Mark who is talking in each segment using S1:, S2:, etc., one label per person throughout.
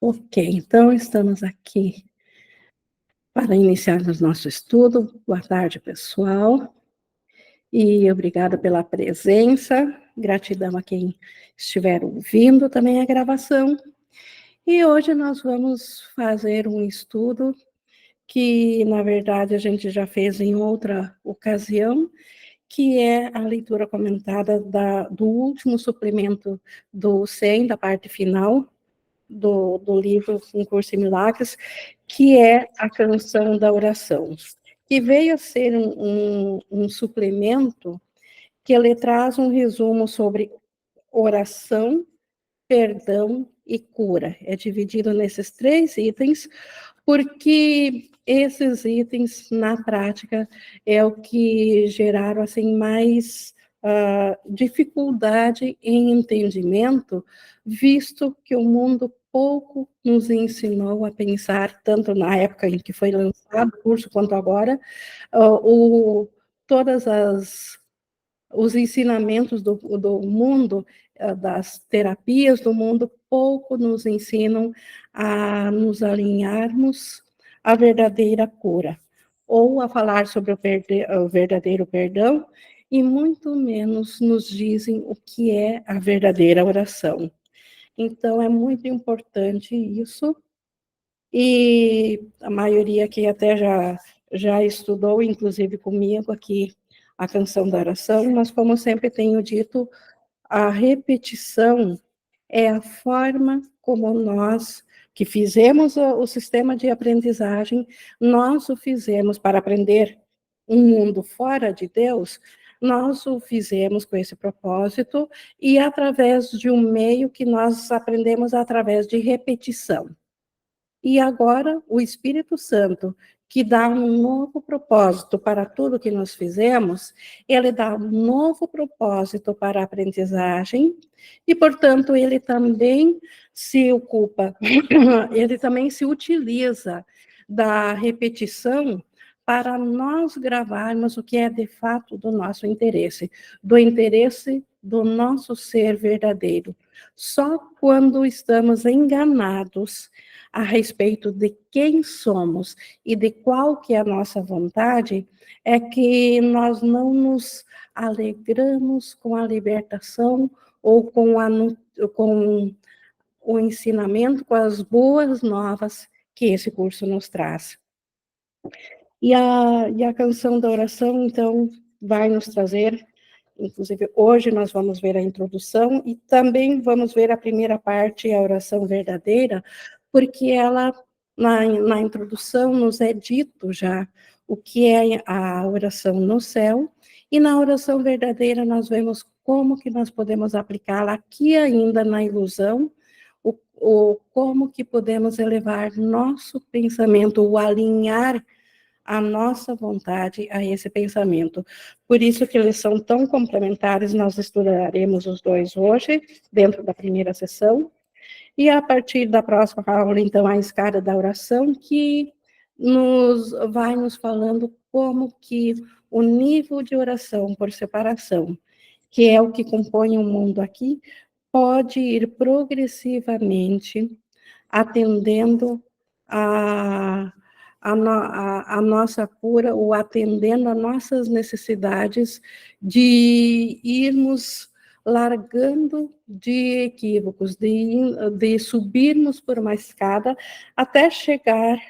S1: Ok, então estamos aqui para iniciarmos nosso estudo. Boa tarde, pessoal, e obrigada pela presença. Gratidão a quem estiver ouvindo também a gravação. E hoje nós vamos fazer um estudo que, na verdade, a gente já fez em outra ocasião, que é a leitura comentada do último suplemento do SEM, da parte final, do livro Um Curso em Milagres, que é a Canção da Oração, que veio a ser um suplemento que ele traz um resumo sobre oração, perdão e cura. É dividido nesses 3 itens, porque esses itens, na prática, é o que geraram assim, mais dificuldade em entendimento, visto que o mundo pouco nos ensinou a pensar, tanto na época em que foi lançado o curso, quanto agora, todas os ensinamentos do mundo, das terapias do mundo, pouco nos ensinam a nos alinharmos à verdadeira cura, ou a falar sobre o verdadeiro perdão, e muito menos nos dizem o que é a verdadeira oração. Então, é muito importante isso, e a maioria aqui até já estudou, inclusive comigo aqui, a canção da oração, mas como sempre tenho dito, a repetição é a forma como nós, que fizemos o sistema de aprendizagem, nós o fizemos para aprender um mundo fora de Deus, nós o fizemos com esse propósito e através de um meio que nós aprendemos através de repetição. E agora, o Espírito Santo, que dá um novo propósito para tudo que nós fizemos, ele dá um novo propósito para a aprendizagem, e, portanto, ele também se ocupa, ele também se utiliza da repetição para nós gravarmos o que é de fato do nosso interesse, do interesse do nosso ser verdadeiro. Só quando estamos enganados a respeito de quem somos e de qual que é a nossa vontade, é que nós não nos alegramos com a libertação ou com o ensinamento, com as boas novas que esse curso nos traz. E a canção da oração, então, vai nos trazer, inclusive hoje nós vamos ver a introdução e também vamos ver a primeira parte, a oração verdadeira, porque ela, na introdução, nos é dito já o que é a oração no céu, e na oração verdadeira nós vemos como que nós podemos aplicá-la aqui ainda na ilusão, como que podemos elevar nosso pensamento, o alinhar a nossa vontade a esse pensamento. Por isso que eles são tão complementares, nós estudaremos os dois hoje, dentro da primeira sessão, e a partir da próxima aula, então, a escada da oração, que vai nos falando como que o nível de oração por separação, que é o que compõe o mundo aqui, pode ir progressivamente atendendo a nossa cura, ou atendendo a nossas necessidades de irmos largando de equívocos, de subirmos por uma escada até chegar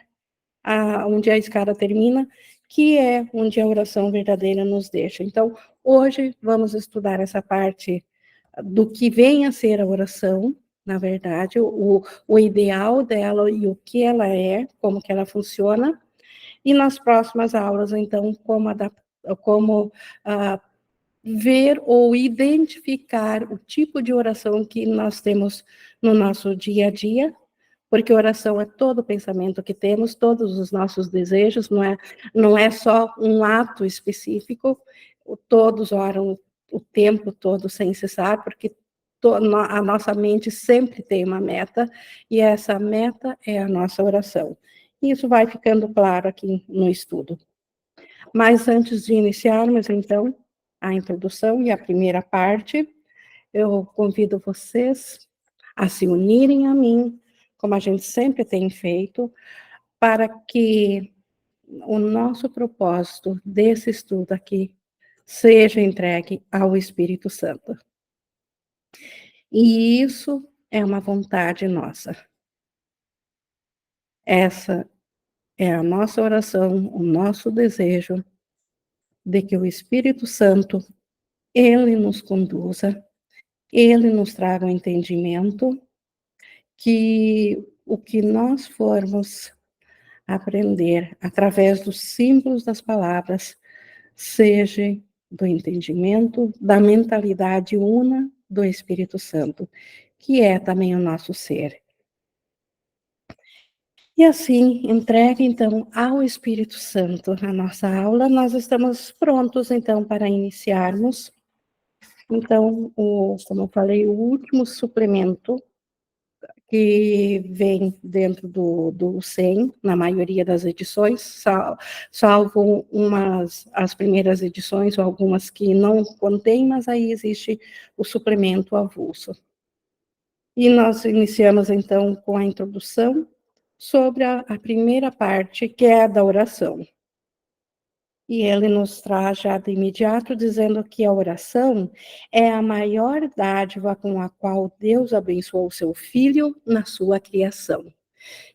S1: onde a escada termina, que é onde a oração verdadeira nos deixa. Então, hoje vamos estudar essa parte do que vem a ser a oração, na verdade, o ideal dela e o que ela é, como que ela funciona, e nas próximas aulas, então, como ver ou identificar o tipo de oração que nós temos no nosso dia a dia, porque oração é todo o pensamento que temos, todos os nossos desejos, não é só um ato específico, todos oram o tempo todo sem cessar, porque a nossa mente sempre tem uma meta, e essa meta é a nossa oração. Isso vai ficando claro aqui no estudo. Mas antes de iniciarmos, então, a introdução e a primeira parte, eu convido vocês a se unirem a mim, como a gente sempre tem feito, para que o nosso propósito desse estudo aqui seja entregue ao Espírito Santo. E isso é uma vontade nossa. Essa é a nossa oração, o nosso desejo de que o Espírito Santo, ele nos conduza, ele nos traga o entendimento, que o que nós formos aprender através dos símbolos das palavras seja do entendimento, da mentalidade una do Espírito Santo, que é também o nosso ser. E assim, entregue então ao Espírito Santo a nossa aula, nós estamos prontos então para iniciarmos. Então, como eu falei, o último suplemento que vem dentro do 100, na maioria das edições, salvo as primeiras edições, ou algumas que não contêm, mas aí existe o suplemento avulso. E nós iniciamos, então, com a introdução sobre a primeira parte, que é a da oração. E ele nos traz já de imediato, dizendo que a oração é a maior dádiva com a qual Deus abençoou o seu Filho na sua criação.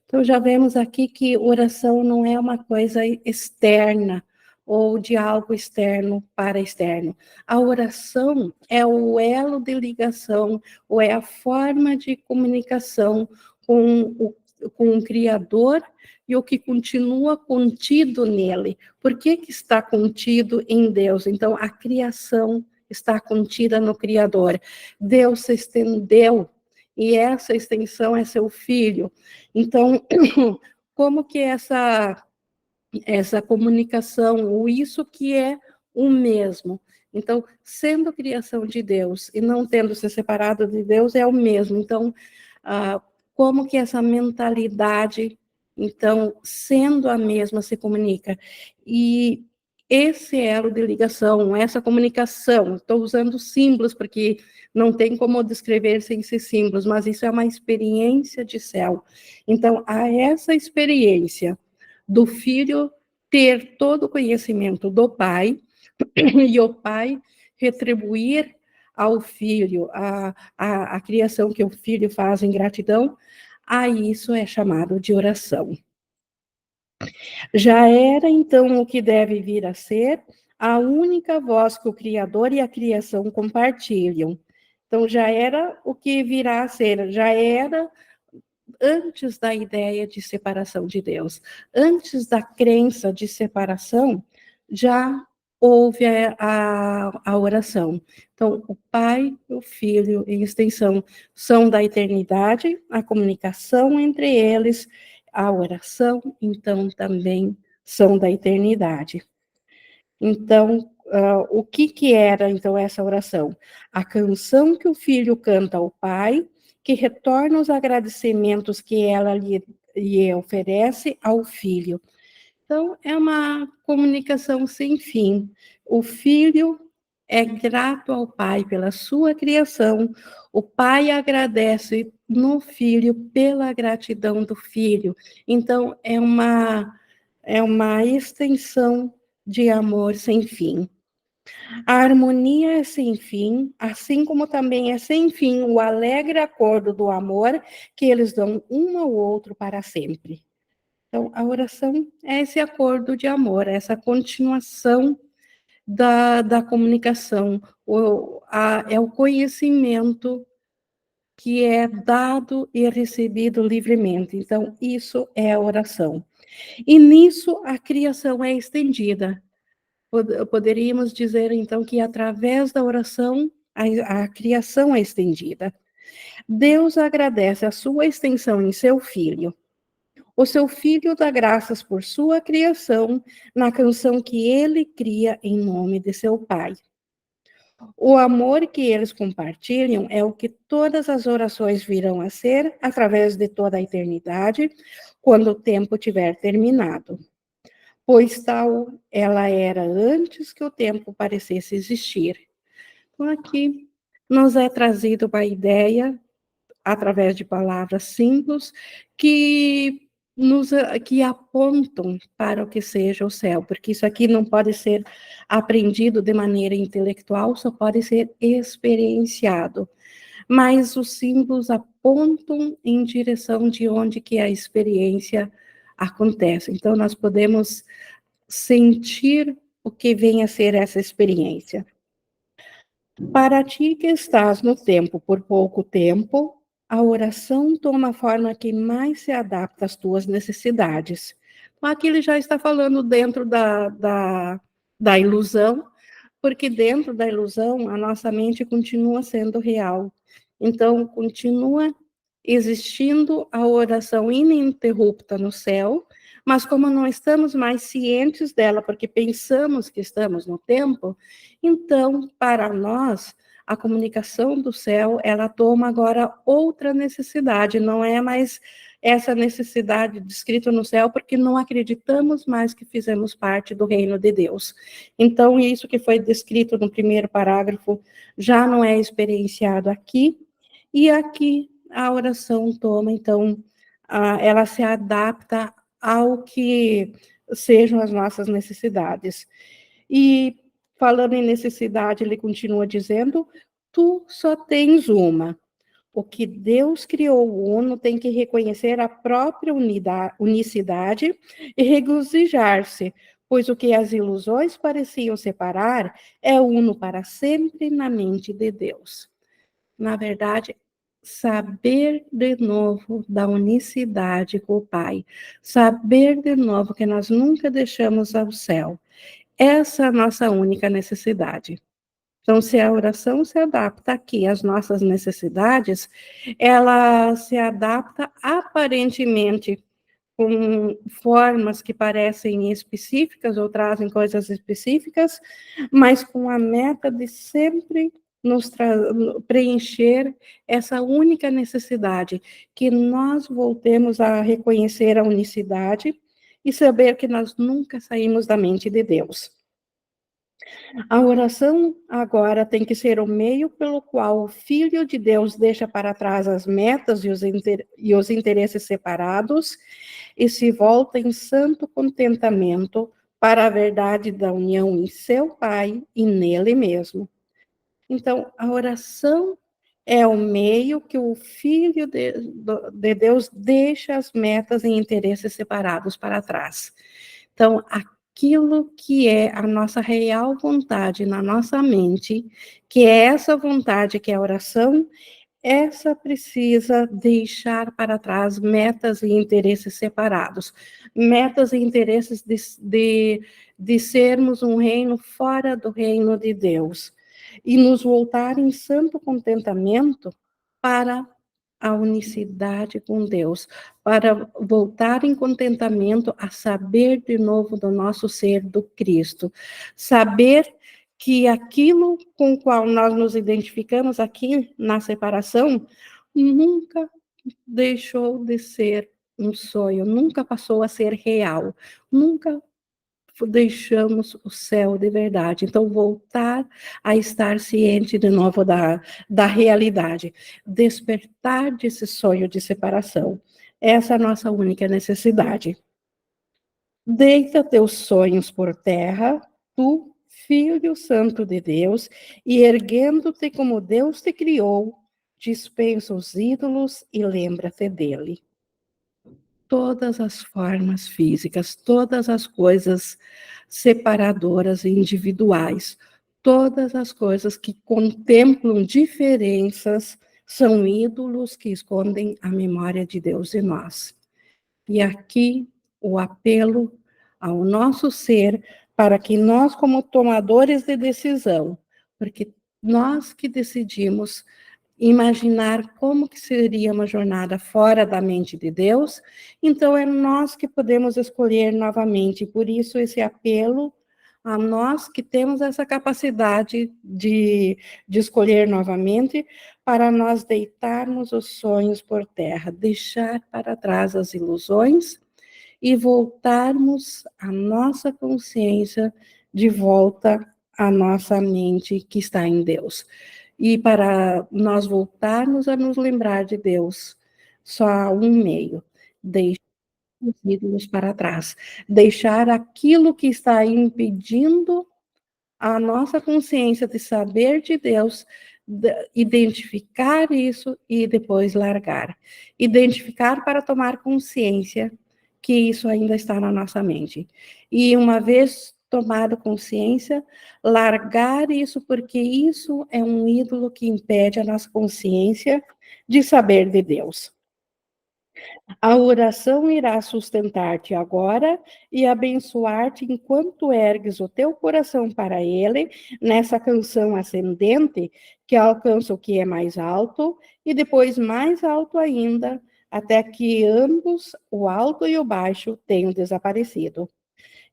S1: Então, já vemos aqui que oração não é uma coisa externa, ou de algo externo para externo. A oração é o elo de ligação, ou é a forma de comunicação com o Criador e o que continua contido nele. Por que está contido em Deus? Então, a criação está contida no Criador. Deus se estendeu, e essa extensão é seu Filho. Então, como que essa comunicação, ou isso que é o mesmo. Então, sendo criação de Deus e não tendo se separado de Deus, é o mesmo. Então, como que essa mentalidade, então, sendo a mesma, se comunica? E esse elo de ligação, essa comunicação, estou usando símbolos, porque não tem como descrever sem ser símbolos, mas isso é uma experiência de céu. Então, a essa experiência do filho ter todo o conhecimento do pai, e o pai retribuir ao filho a criação que o filho faz em gratidão, a isso é chamado de oração. Já era, então, o que deve vir a ser a única voz que o Criador e a criação compartilham. Então, já era o que virá a ser, já era antes da ideia de separação de Deus, antes da crença de separação, já houve a oração. Então, o Pai, o Filho, em extensão, são da eternidade, a comunicação entre eles, a oração, então, também são da eternidade. Então, o que era, então, essa oração? A canção que o filho canta ao pai, que retorna os agradecimentos que ela lhe oferece ao filho. Então, é uma comunicação sem fim. O filho é grato ao pai pela sua criação, o pai agradece no filho pela gratidão do filho. Então, é uma extensão de amor sem fim. A harmonia é sem fim, assim como também é sem fim o alegre acordo do amor que eles dão um ao outro para sempre. Então, a oração é esse acordo de amor, essa continuação da comunicação, é o conhecimento que é dado e recebido livremente. Então, isso é a oração. E nisso a criação é estendida. Poderíamos dizer, então, que através da oração a criação é estendida. Deus agradece a sua extensão em seu Filho. O seu Filho dá graças por sua criação na canção que ele cria em nome de seu Pai. O amor que eles compartilham é o que todas as orações virão a ser através de toda a eternidade, quando o tempo tiver terminado. Pois tal ela era antes que o tempo parecesse existir. Então, aqui nos é trazido uma ideia através de palavras simples que apontam para o que seja o céu, porque isso aqui não pode ser aprendido de maneira intelectual, só pode ser experienciado. Mas os símbolos apontam em direção de onde que a experiência acontece. Então, nós podemos sentir o que vem a ser essa experiência. Para ti que estás no tempo por pouco tempo, a oração toma a forma que mais se adapta às tuas necessidades. Então, aqui ele já está falando dentro da ilusão, porque dentro da ilusão a nossa mente continua sendo real. Então, continua existindo a oração ininterrupta no céu, mas como não estamos mais cientes dela, porque pensamos que estamos no tempo, então, para nós, a comunicação do céu, ela toma agora outra necessidade, não é mais essa necessidade descrita no céu, porque não acreditamos mais que fizemos parte do reino de Deus. Então, isso que foi descrito no primeiro parágrafo já não é experienciado aqui, e aqui a oração toma, então, ela se adapta ao que sejam as nossas necessidades. E falando em necessidade, ele continua dizendo: tu só tens uma. O que Deus criou o uno tem que reconhecer a própria unicidade e regozijar-se, pois o que as ilusões pareciam separar é uno para sempre na mente de Deus. Na verdade, saber de novo da unicidade com o Pai, saber de novo que nós nunca deixamos ao céu. Essa é a nossa única necessidade. Então, se a oração se adapta aqui às nossas necessidades, ela se adapta aparentemente com formas que parecem específicas ou trazem coisas específicas, mas com a meta de sempre nos preencher essa única necessidade, que nós voltemos a reconhecer a unicidade e saber que nós nunca saímos da mente de Deus. A oração agora tem que ser o meio pelo qual o Filho de Deus deixa para trás as metas e os interesses separados e se volta em santo contentamento para a verdade da união em seu Pai e nele mesmo. Então, a oração é o meio que o Filho de Deus deixa as metas e interesses separados para trás. Então, aquilo que é a nossa real vontade na nossa mente, que é essa vontade que é a oração, essa precisa deixar para trás metas e interesses separados, metas e interesses de sermos um reino fora do reino de Deus, e nos voltar em santo contentamento para a unicidade com Deus, para voltar em contentamento a saber de novo do nosso ser do Cristo, saber que aquilo com o qual nós nos identificamos aqui na separação nunca deixou de ser um sonho, nunca passou a ser real, nunca deixamos o céu de verdade. Então, voltar a estar ciente de novo da realidade, despertar desse sonho de separação. Essa é a nossa única necessidade. Deita teus sonhos por terra, tu, Filho Santo de Deus, e erguendo-te como Deus te criou, dispensa os ídolos e lembra-te dele. Todas as formas físicas, todas as coisas separadoras e individuais, todas as coisas que contemplam diferenças são ídolos que escondem a memória de Deus em nós. E aqui o apelo ao nosso ser para que nós, como tomadores de decisão, porque nós que decidimos imaginar como que seria uma jornada fora da mente de Deus, então é nós que podemos escolher novamente. Por isso esse apelo a nós que temos essa capacidade de escolher novamente, para nós deitarmos os sonhos por terra, deixar para trás as ilusões e voltarmos a nossa consciência de volta à nossa mente que está em Deus. E para nós voltarmos a nos lembrar de Deus, só há um meio: deixar os ídolos para trás, deixar aquilo que está impedindo a nossa consciência de saber de Deus, identificar isso e depois largar. Identificar para tomar consciência que isso ainda está na nossa mente. E uma vez tomado consciência, largar isso, porque isso é um ídolo que impede a nossa consciência de saber de Deus. A oração irá sustentar-te agora e abençoar-te enquanto ergues o teu coração para ele, nessa canção ascendente que alcança o que é mais alto e depois mais alto ainda, até que ambos, o alto e o baixo, tenham desaparecido.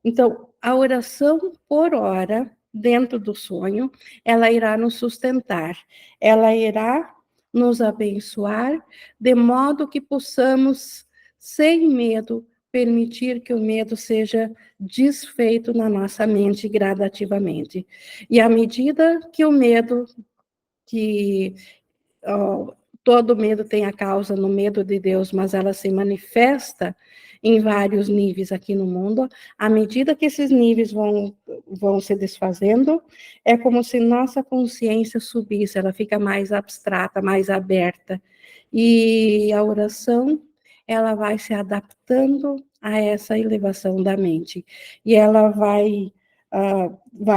S1: Então, a oração por hora, dentro do sonho, ela irá nos sustentar, ela irá nos abençoar, de modo que possamos, sem medo, permitir que o medo seja desfeito na nossa mente gradativamente. E à medida que o medo, que ó, todo medo tem a causa no medo de Deus, mas ela se manifesta em vários níveis aqui no mundo. À medida que esses níveis vão se desfazendo, é como se nossa consciência subisse, ela fica mais abstrata, mais aberta. E a oração, ela vai se adaptando a essa elevação da mente. E ela vai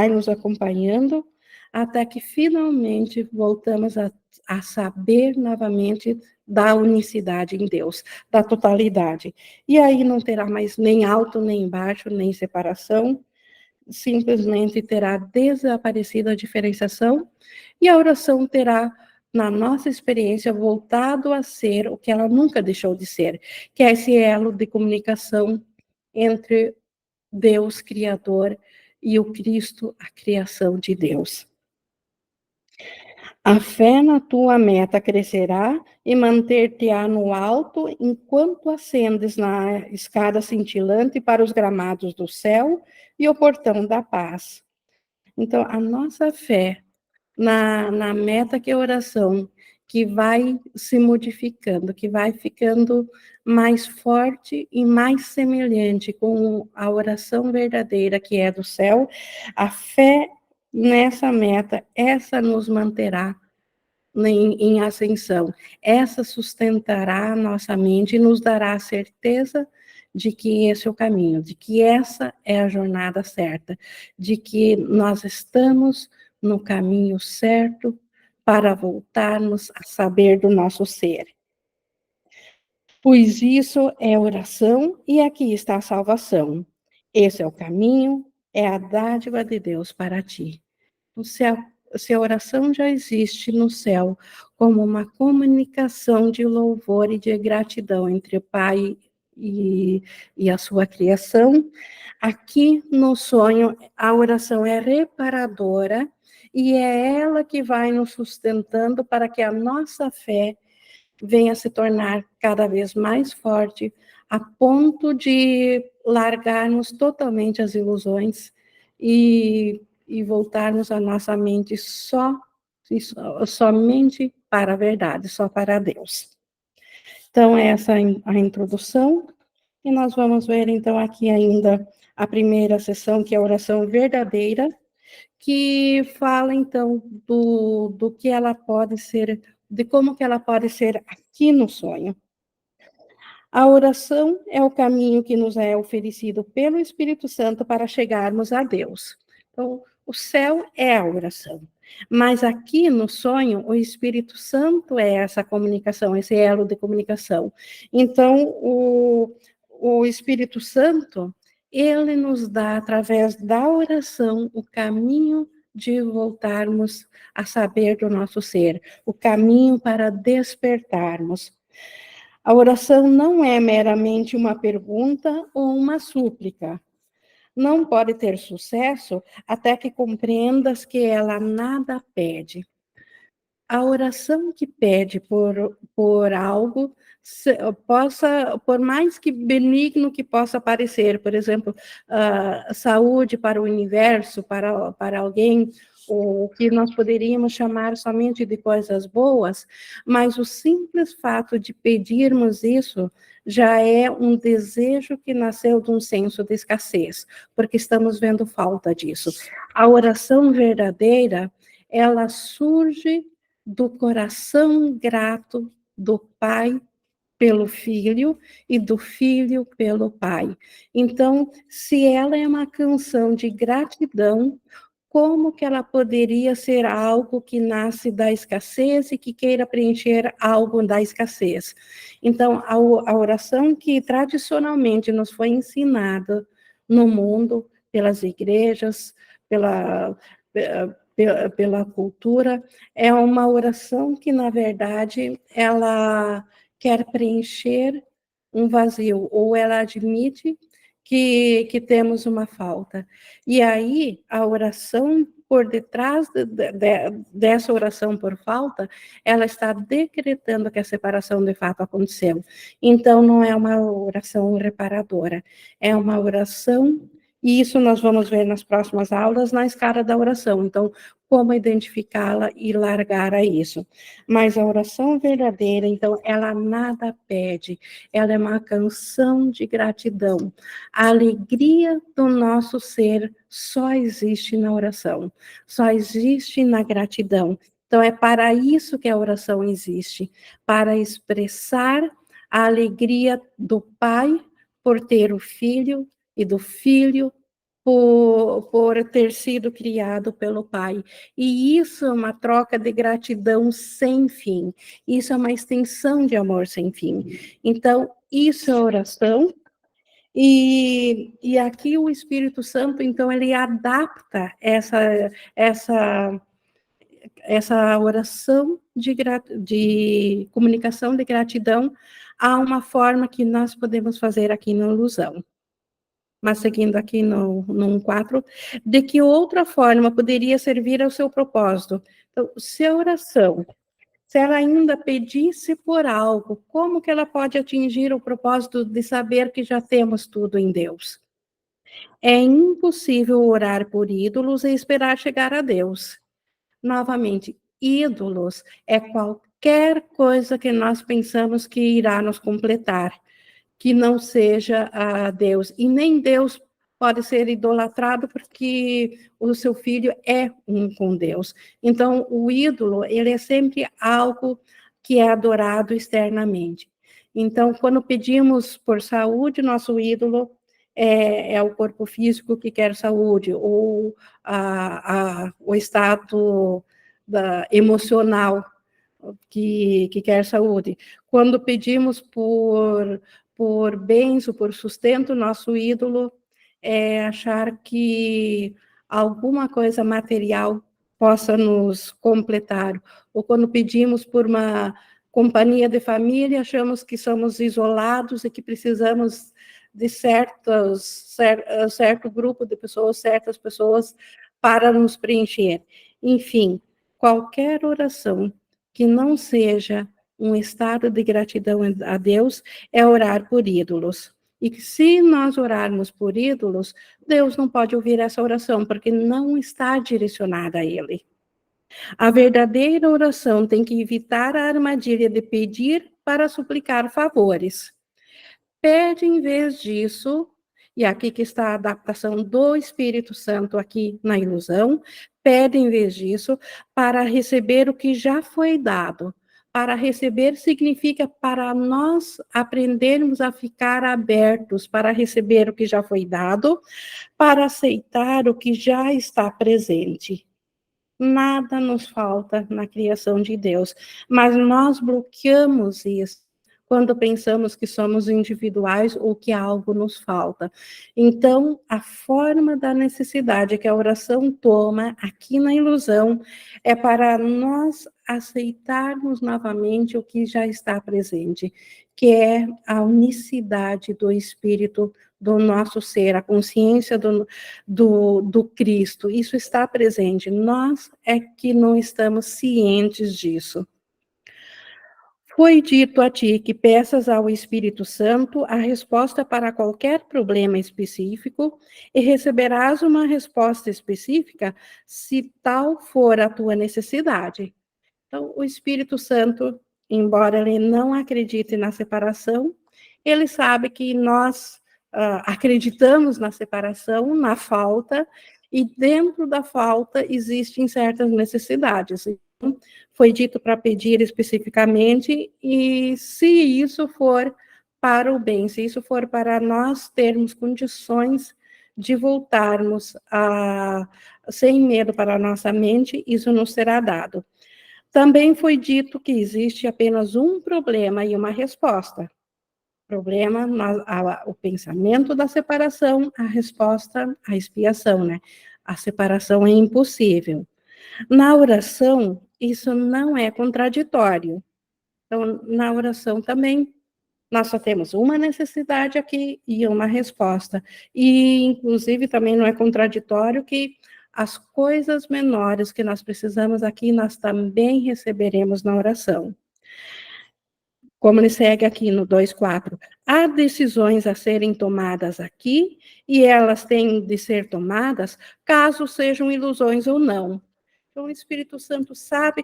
S1: nos acompanhando até que finalmente voltamos a saber novamente da unicidade em Deus, da totalidade. E aí não terá mais nem alto, nem baixo, nem separação, simplesmente terá desaparecido a diferenciação e a oração terá, na nossa experiência, voltado a ser o que ela nunca deixou de ser, que é esse elo de comunicação entre Deus Criador e o Cristo, a criação de Deus. A fé na tua meta crescerá e manter-te-á no alto enquanto ascendes na escada cintilante para os gramados do céu e o portão da paz. Então, a nossa fé na meta que é a oração, que vai se modificando, que vai ficando mais forte e mais semelhante com a oração verdadeira que é do céu, a fé nessa meta, essa nos manterá em ascensão. Essa sustentará a nossa mente e nos dará a certeza de que esse é o caminho, de que essa é a jornada certa, de que nós estamos no caminho certo para voltarmos a saber do nosso ser. Pois isso é oração e aqui está a salvação. Esse é o caminho, é a dádiva de Deus para ti. Se a oração já existe no céu como uma comunicação de louvor e de gratidão entre o Pai e a sua criação, aqui no sonho a oração é reparadora e é ela que vai nos sustentando para que a nossa fé venha se tornar cada vez mais forte, a ponto de largarmos totalmente as ilusões e voltarmos a nossa mente somente para a verdade, só para Deus. Então, essa é a introdução, e nós vamos ver, então, aqui ainda a primeira sessão, que é a oração verdadeira, que fala, então, do que ela pode ser, de como que ela pode ser aqui no sonho. A oração é o caminho que nos é oferecido pelo Espírito Santo para chegarmos a Deus. Então, o céu é a oração. Mas aqui no sonho, o Espírito Santo é essa comunicação, esse elo de comunicação. Então, o Espírito Santo, ele nos dá, através da oração, o caminho de voltarmos a saber do nosso ser, o caminho para despertarmos. A oração não é meramente uma pergunta ou uma súplica. Não pode ter sucesso até que compreendas que ela nada pede. A oração que pede por algo, por mais que benigno que possa parecer, por exemplo, saúde para o universo, para alguém, o que nós poderíamos chamar somente de coisas boas, mas o simples fato de pedirmos isso já é um desejo que nasceu de um senso de escassez, porque estamos vendo falta disso. A oração verdadeira, ela surge do coração grato do Pai pelo Filho e do Filho pelo Pai. Então, se ela é uma canção de gratidão, como que ela poderia ser algo que nasce da escassez e que queira preencher algo da escassez? Então, a oração que tradicionalmente nos foi ensinada no mundo, pelas igrejas, pela cultura, é uma oração que, na verdade, ela quer preencher um vazio, ou ela admite que temos uma falta. E aí, a oração por detrás dessa oração por falta, ela está decretando que a separação de fato aconteceu. Então, não é uma oração reparadora, é uma oração, e isso nós vamos ver nas próximas aulas, na escala da oração. Então, como identificá-la e largar a isso. Mas a oração verdadeira, então, ela nada pede, ela é uma canção de gratidão. A alegria do nosso ser só existe na oração, só existe na gratidão. Então, é para isso que a oração existe, para expressar a alegria do Pai por ter o Filho e do Filho por ter sido criado pelo Pai. E isso é uma troca de gratidão sem fim. Isso é uma extensão de amor sem fim. Então, isso é oração. E aqui o Espírito Santo, então, ele adapta essa oração de comunicação de gratidão a uma forma que nós podemos fazer aqui na ilusão. Mas seguindo aqui no 4, de que outra forma poderia servir ao seu propósito? Então, se a oração, se ela ainda pedisse por algo, como que ela pode atingir o propósito de saber que já temos tudo em Deus? É impossível orar por ídolos e esperar chegar a Deus. Novamente, ídolos é qualquer coisa que nós pensamos que irá nos completar, que não seja a Deus. E nem Deus pode ser idolatrado porque o seu filho é um com Deus. Então, o ídolo, ele é sempre algo que é adorado externamente. Então, quando pedimos por saúde, nosso ídolo é o corpo físico que quer saúde, ou o estado emocional que quer saúde. Quando pedimos por bens ou por sustento, nosso ídolo é achar que alguma coisa material possa nos completar. Ou quando pedimos por uma companhia de família, achamos que somos isolados e que precisamos de certo grupo de pessoas, certas pessoas para nos preencher. Enfim, qualquer oração que não seja um estado de gratidão a Deus é orar por ídolos. E que se nós orarmos por ídolos, Deus não pode ouvir essa oração, porque não está direcionada a Ele. A verdadeira oração tem que evitar a armadilha de pedir para suplicar favores. Pede em vez disso, e aqui que está a adaptação do Espírito Santo aqui na ilusão, pede em vez disso para receber o que já foi dado. Para receber significa para nós aprendermos a ficar abertos para receber o que já foi dado, para aceitar o que já está presente. Nada nos falta na criação de Deus, mas nós bloqueamos isso quando pensamos que somos individuais ou que algo nos falta. Então, a forma da necessidade que a oração toma aqui na ilusão é para nós aceitarmos novamente o que já está presente, que é a unicidade do Espírito do nosso ser, a consciência do Cristo. Isso está presente. Nós é que não estamos cientes disso. Foi dito a ti que peças ao Espírito Santo a resposta para qualquer problema específico e receberás uma resposta específica se tal for a tua necessidade. Então, o Espírito Santo, embora ele não acredite na separação, ele sabe que nós acreditamos na separação, na falta, e dentro da falta existem certas necessidades. Então, foi dito para pedir especificamente, e se isso for para o bem, se isso for para nós termos condições de voltarmos sem medo para a nossa mente, isso nos será dado. Também foi dito que existe apenas um problema e uma resposta. Problema, o pensamento da separação, a resposta, a expiação, né? A separação é impossível. Na oração, isso não é contraditório. Então, na oração também, nós só temos uma necessidade aqui e uma resposta. E, inclusive, também não é contraditório que as coisas menores que nós precisamos aqui, nós também receberemos na oração. Como ele segue aqui no 2,4. Há decisões a serem tomadas aqui e elas têm de ser tomadas caso sejam ilusões ou não. Então, o Espírito Santo sabe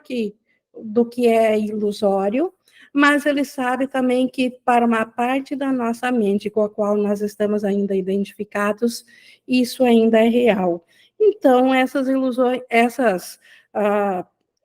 S1: do que é ilusório, mas ele sabe também que para uma parte da nossa mente com a qual nós estamos ainda identificados, isso ainda é real. Então, essas ilusões, essas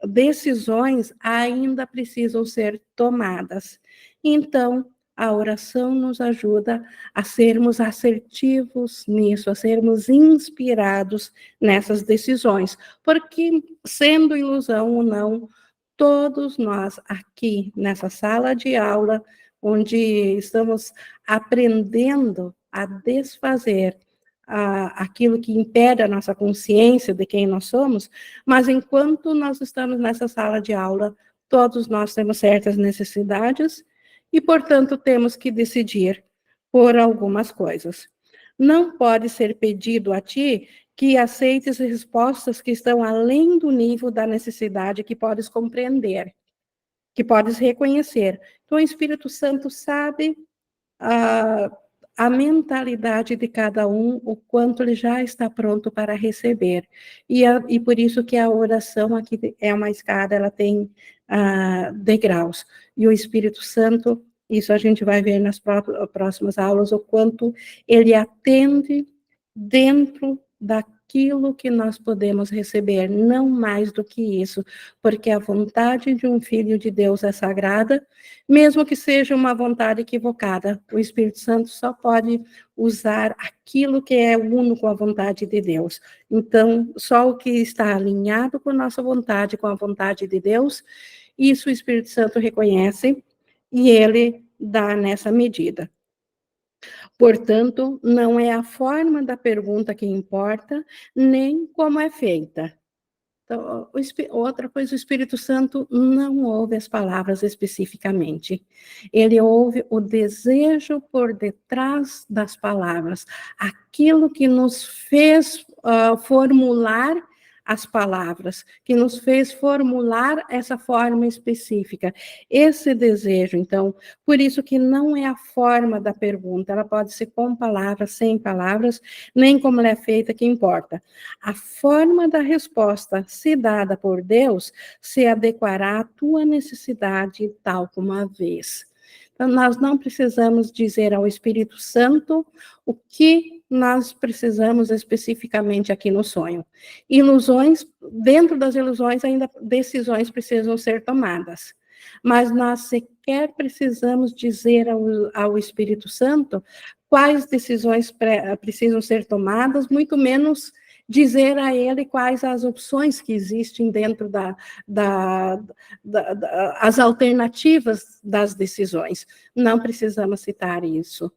S1: decisões ainda precisam ser tomadas. Então, a oração nos ajuda a sermos assertivos nisso, a sermos inspirados nessas decisões, porque, sendo ilusão ou não, todos nós aqui nessa sala de aula, onde estamos aprendendo a desfazer aquilo que impede a nossa consciência de quem nós somos, mas enquanto nós estamos nessa sala de aula, todos nós temos certas necessidades e, portanto, temos que decidir por algumas coisas. Não pode ser pedido a ti que aceites respostas que estão além do nível da necessidade que podes compreender, que podes reconhecer. Então, o Espírito Santo sabe a mentalidade de cada um, o quanto ele já está pronto para receber. E por isso que a oração aqui é uma escada, ela tem degraus. E o Espírito Santo, isso a gente vai ver nas próximas aulas, o quanto ele atende dentro daquilo que nós podemos receber, não mais do que isso, porque a vontade de um filho de Deus é sagrada, mesmo que seja uma vontade equivocada. O Espírito Santo só pode usar aquilo que é uno com a vontade de Deus. Então, só o que está alinhado com a nossa vontade, com a vontade de Deus, isso o Espírito Santo reconhece e ele dá nessa medida. Portanto, não é a forma da pergunta que importa, nem como é feita. Então, outra coisa, o Espírito Santo não ouve as palavras especificamente. Ele ouve o desejo por detrás das palavras, aquilo que nos fez formular as palavras, que nos fez formular essa forma específica. Esse desejo, então, por isso que não é a forma da pergunta, ela pode ser com palavras, sem palavras, nem como ela é feita que importa. A forma da resposta, se dada por Deus, se adequará à tua necessidade tal como a vez. Então, nós não precisamos dizer ao Espírito Santo o que nós precisamos especificamente aqui no sonho. Ilusões, dentro das ilusões, ainda decisões precisam ser tomadas. Mas nós sequer precisamos dizer ao Espírito Santo quais decisões precisam ser tomadas, muito menos dizer a ele quais as opções que existem dentro as alternativas das decisões. Não precisamos citar isso.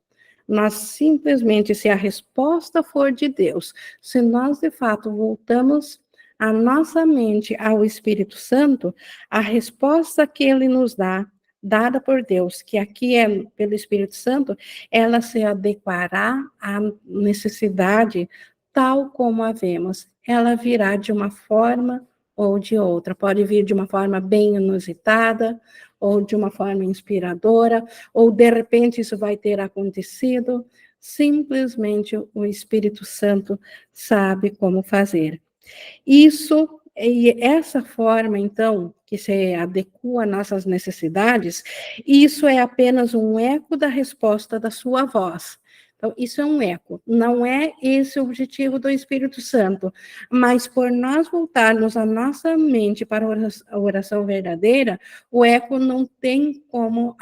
S1: Nós simplesmente, se a resposta for de Deus, se nós de fato voltamos a nossa mente ao Espírito Santo, a resposta que ele nos dá, dada por Deus, que aqui é pelo Espírito Santo, ela se adequará à necessidade tal como a vemos. Ela virá de uma forma ou de outra. Pode vir de uma forma bem inusitada, ou de uma forma inspiradora, ou de repente isso vai ter acontecido. Simplesmente o Espírito Santo sabe como fazer. Isso e essa forma, então, que se adequa às nossas necessidades, isso é apenas um eco da resposta da sua voz. Então, isso é um eco, não é esse o objetivo do Espírito Santo, mas por nós voltarmos a nossa mente para a oração verdadeira, o eco não tem como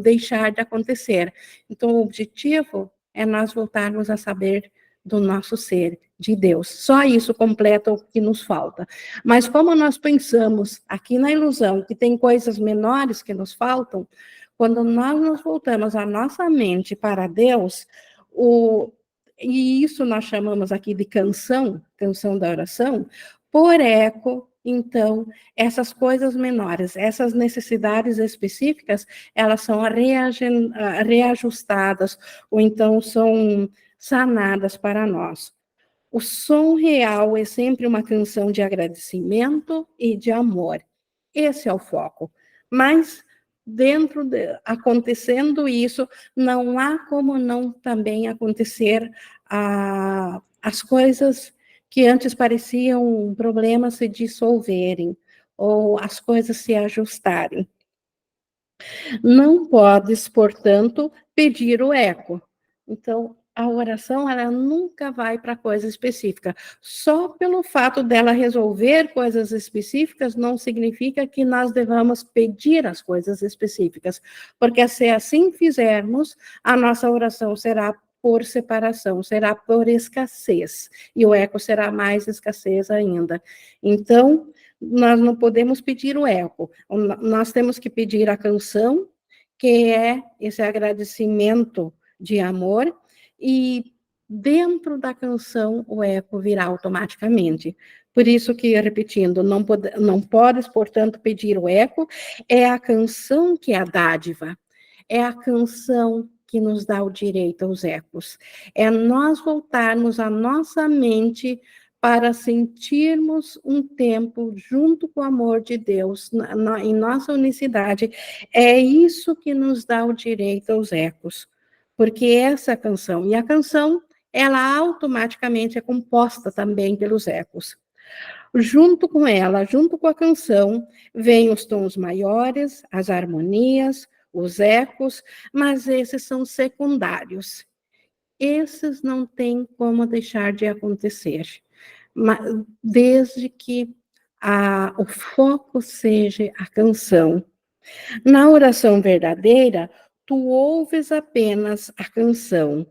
S1: deixar de acontecer. Então, o objetivo é nós voltarmos a saber do nosso ser, de Deus. Só isso completa o que nos falta. Mas como nós pensamos aqui na ilusão que tem coisas menores que nos faltam, quando nós nos voltamos a nossa mente para Deus, e isso nós chamamos aqui de canção da oração, por eco, então, essas coisas menores, essas necessidades específicas, elas são reajustadas, ou então são sanadas para nós. O som real é sempre uma canção de agradecimento e de amor. Esse é o foco. Mas, acontecendo isso, não há como não também acontecer as coisas que antes pareciam problemas se dissolverem, ou as coisas se ajustarem. Não podes, portanto, pedir o eco. Então, a oração, ela nunca vai para coisa específica. Só pelo fato dela resolver coisas específicas, não significa que nós devamos pedir as coisas específicas. Porque se assim fizermos, a nossa oração será por separação, será por escassez. E o eco será mais escassez ainda. Então, nós não podemos pedir o eco. Nós temos que pedir a canção, que é esse agradecimento de amor, e dentro da canção o eco virá automaticamente. Por isso que, repetindo, não podes, portanto, pedir o eco, é a canção que é a dádiva, é a canção que nos dá o direito aos ecos. É nós voltarmos a nossa mente para sentirmos um tempo junto com o amor de Deus, em nossa unicidade. É isso que nos dá o direito aos ecos. Porque essa canção, e a canção, ela automaticamente é composta também pelos ecos. Junto com ela, junto com a canção, vêm os tons maiores, as harmonias, os ecos, mas esses são secundários. Esses não tem como deixar de acontecer, desde que o foco seja a canção. Na oração verdadeira, tu ouves apenas a canção.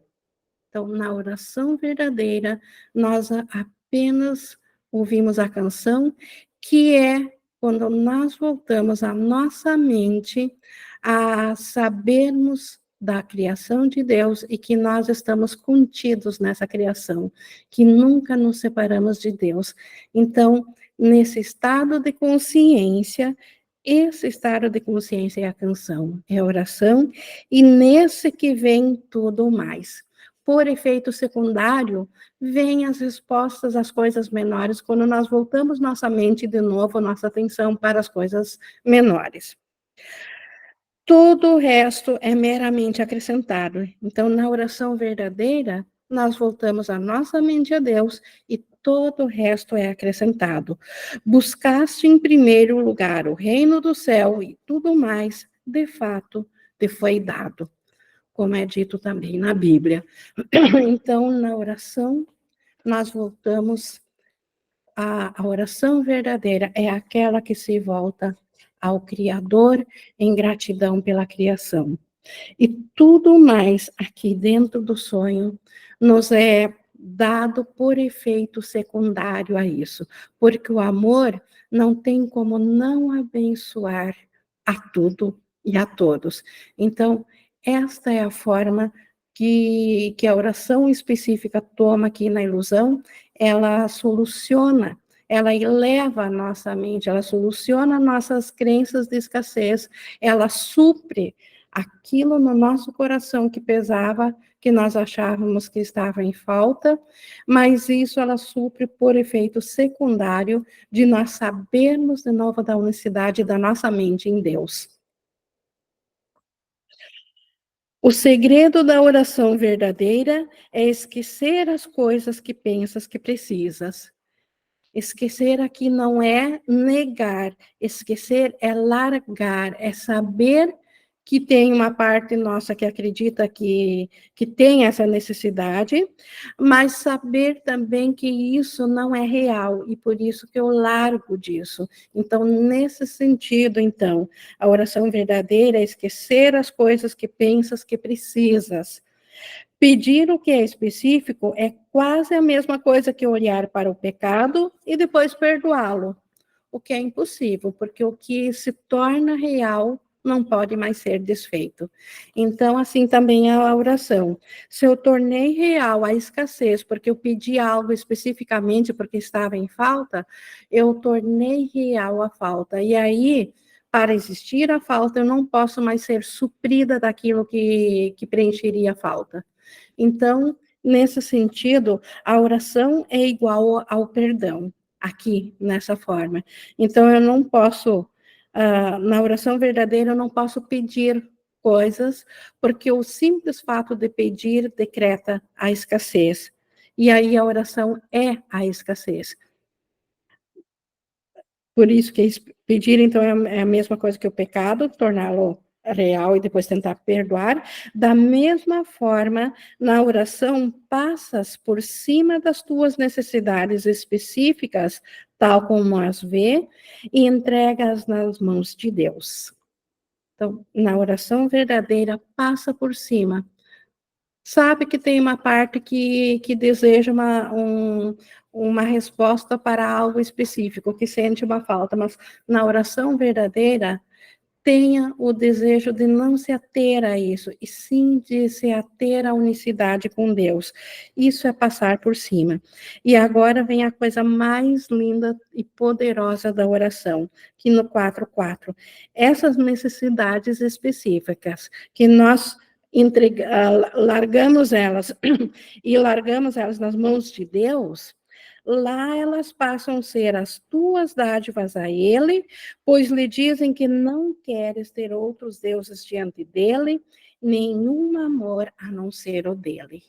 S1: Então, na oração verdadeira, nós apenas ouvimos a canção, que é quando nós voltamos a nossa mente a sabermos da criação de Deus e que nós estamos contidos nessa criação, que nunca nos separamos de Deus. Então, nesse estado de consciência, esse estado de consciência é a canção, é a oração, e nesse que vem tudo mais. Por efeito secundário, vêm as respostas às coisas menores, quando nós voltamos nossa mente de novo, nossa atenção para as coisas menores. Todo o resto é meramente acrescentado. Então, na oração verdadeira, nós voltamos a nossa mente a Deus e todo o resto é acrescentado. Buscaste em primeiro lugar o reino do céu e tudo mais, de fato, te foi dado, como é dito também na Bíblia. Então, na oração, nós voltamos a oração verdadeira, é aquela que se volta ao Criador em gratidão pela criação. E tudo mais aqui dentro do sonho nos é dado por efeito secundário a isso, porque o amor não tem como não abençoar a tudo e a todos. Então, esta é a forma que a oração específica toma aqui na ilusão, ela soluciona, ela eleva a nossa mente, ela soluciona nossas crenças de escassez, ela supre aquilo no nosso coração que pesava, que nós achávamos que estava em falta, mas isso ela supre por efeito secundário de nós sabermos de novo da unicidade da nossa mente em Deus. O segredo da oração verdadeira é esquecer as coisas que pensas que precisas. Esquecer aqui não é negar, esquecer é largar, é saber que tem uma parte nossa que acredita que tem essa necessidade, mas saber também que isso não é real, e por isso que eu largo disso. Então, nesse sentido, então, a oração verdadeira é esquecer as coisas que pensas que precisas. Pedir o que é específico é quase a mesma coisa que olhar para o pecado e depois perdoá-lo, o que é impossível, porque o que se torna real não pode mais ser desfeito. Então, assim também é a oração. Se eu tornei real a escassez, porque eu pedi algo especificamente porque estava em falta, eu tornei real a falta. E aí, para existir a falta, eu não posso mais ser suprida daquilo que preencheria a falta. Então, nesse sentido, a oração é igual ao perdão, aqui, nessa forma. Então, eu não posso, na oração verdadeira, eu não posso pedir coisas, porque o simples fato de pedir decreta a escassez. E aí a oração é a escassez. Por isso que pedir, então, é a mesma coisa que o pecado, torná-lo real e depois tentar perdoar. Da mesma forma, na oração, passas por cima das tuas necessidades específicas, tal como as vê, e entregas nas mãos de Deus. Então, na oração verdadeira, passa por cima. Sabe que tem uma parte que deseja uma resposta para algo específico, que sente uma falta, mas na oração verdadeira, tenha o desejo de não se ater a isso, e sim de se ater à unicidade com Deus. Isso é passar por cima. E agora vem a coisa mais linda e poderosa da oração, que no 4:4. Essas necessidades específicas, que nós largamos elas e largamos elas nas mãos de Deus, lá elas passam a ser as tuas dádivas a Ele, pois lhe dizem que não queres ter outros deuses diante dele, nenhum amor a não ser o dele.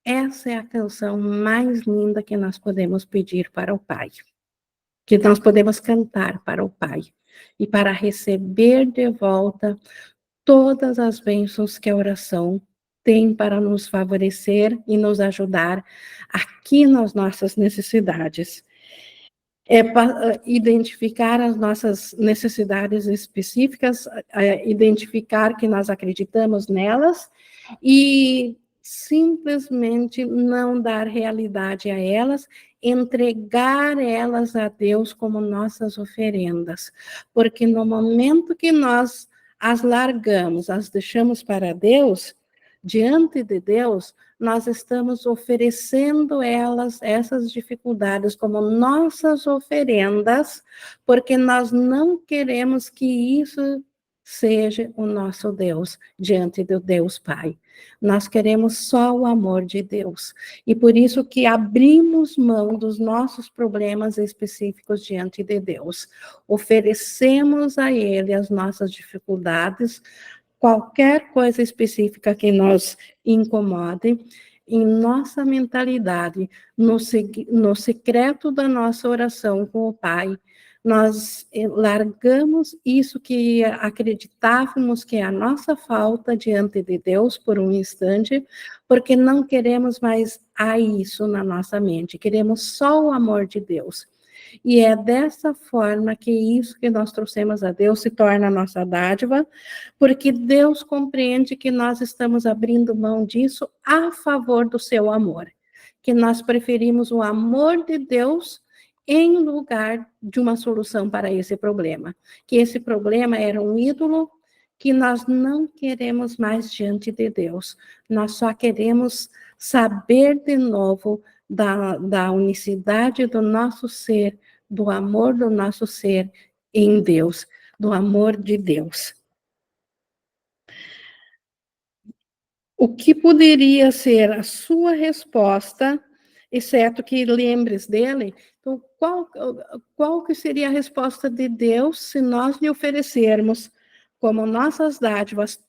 S1: Essa é a canção mais linda que nós podemos pedir para o Pai, que nós podemos cantar para o Pai, e para receber de volta todas as bênçãos que a oração tem para nos favorecer e nos ajudar aqui nas nossas necessidades. É identificar as nossas necessidades específicas, identificar que nós acreditamos nelas e simplesmente não dar realidade a elas, entregar elas a Deus como nossas oferendas, porque no momento que nós as largamos, as deixamos para Deus, diante de Deus, nós estamos oferecendo elas, essas dificuldades, como nossas oferendas, porque nós não queremos que isso seja o nosso Deus diante do Deus Pai. Nós queremos só o amor de Deus. E por isso que abrimos mão dos nossos problemas específicos diante de Deus. Oferecemos a Ele as nossas dificuldades, qualquer coisa específica que nos incomode, em nossa mentalidade, no secreto da nossa oração com o Pai, nós largamos isso que acreditávamos que é a nossa falta diante de Deus por um instante, porque não queremos mais isso na nossa mente, queremos só o amor de Deus. E é dessa forma que isso que nós trouxemos a Deus se torna a nossa dádiva, porque Deus compreende que nós estamos abrindo mão disso a favor do seu amor, que nós preferimos o amor de Deus em lugar de uma solução para esse problema, que esse problema era um ídolo que nós não queremos mais diante de Deus, nós só queremos saber de novo da unicidade do nosso ser, do amor do nosso ser em Deus, do amor de Deus. O que poderia ser a sua resposta, exceto que lembres dele? Então, qual que seria a resposta de Deus se nós lhe oferecermos como nossas dádivas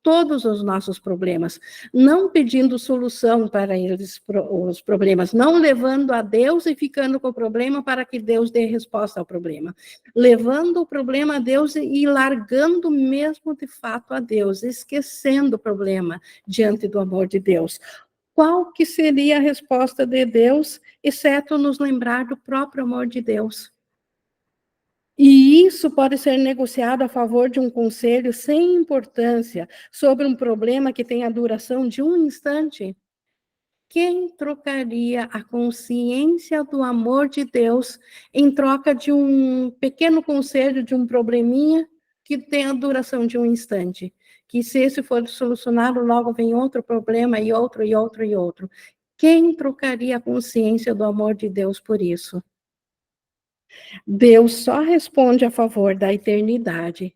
S1: todos os nossos problemas, não pedindo solução para eles, os problemas, não levando a Deus e ficando com o problema para que Deus dê resposta ao problema, levando o problema a Deus e largando mesmo de fato a Deus, esquecendo o problema diante do amor de Deus. Qual que seria a resposta de Deus, exceto nos lembrar do próprio amor de Deus? E isso pode ser negociado a favor de um conselho sem importância sobre um problema que tem a duração de um instante. Quem trocaria a consciência do amor de Deus em troca de um pequeno conselho de um probleminha que tem a duração de um instante? Que se esse for solucionado, logo vem outro problema e outro e outro e outro. Quem trocaria a consciência do amor de Deus por isso? Deus só responde a favor da eternidade.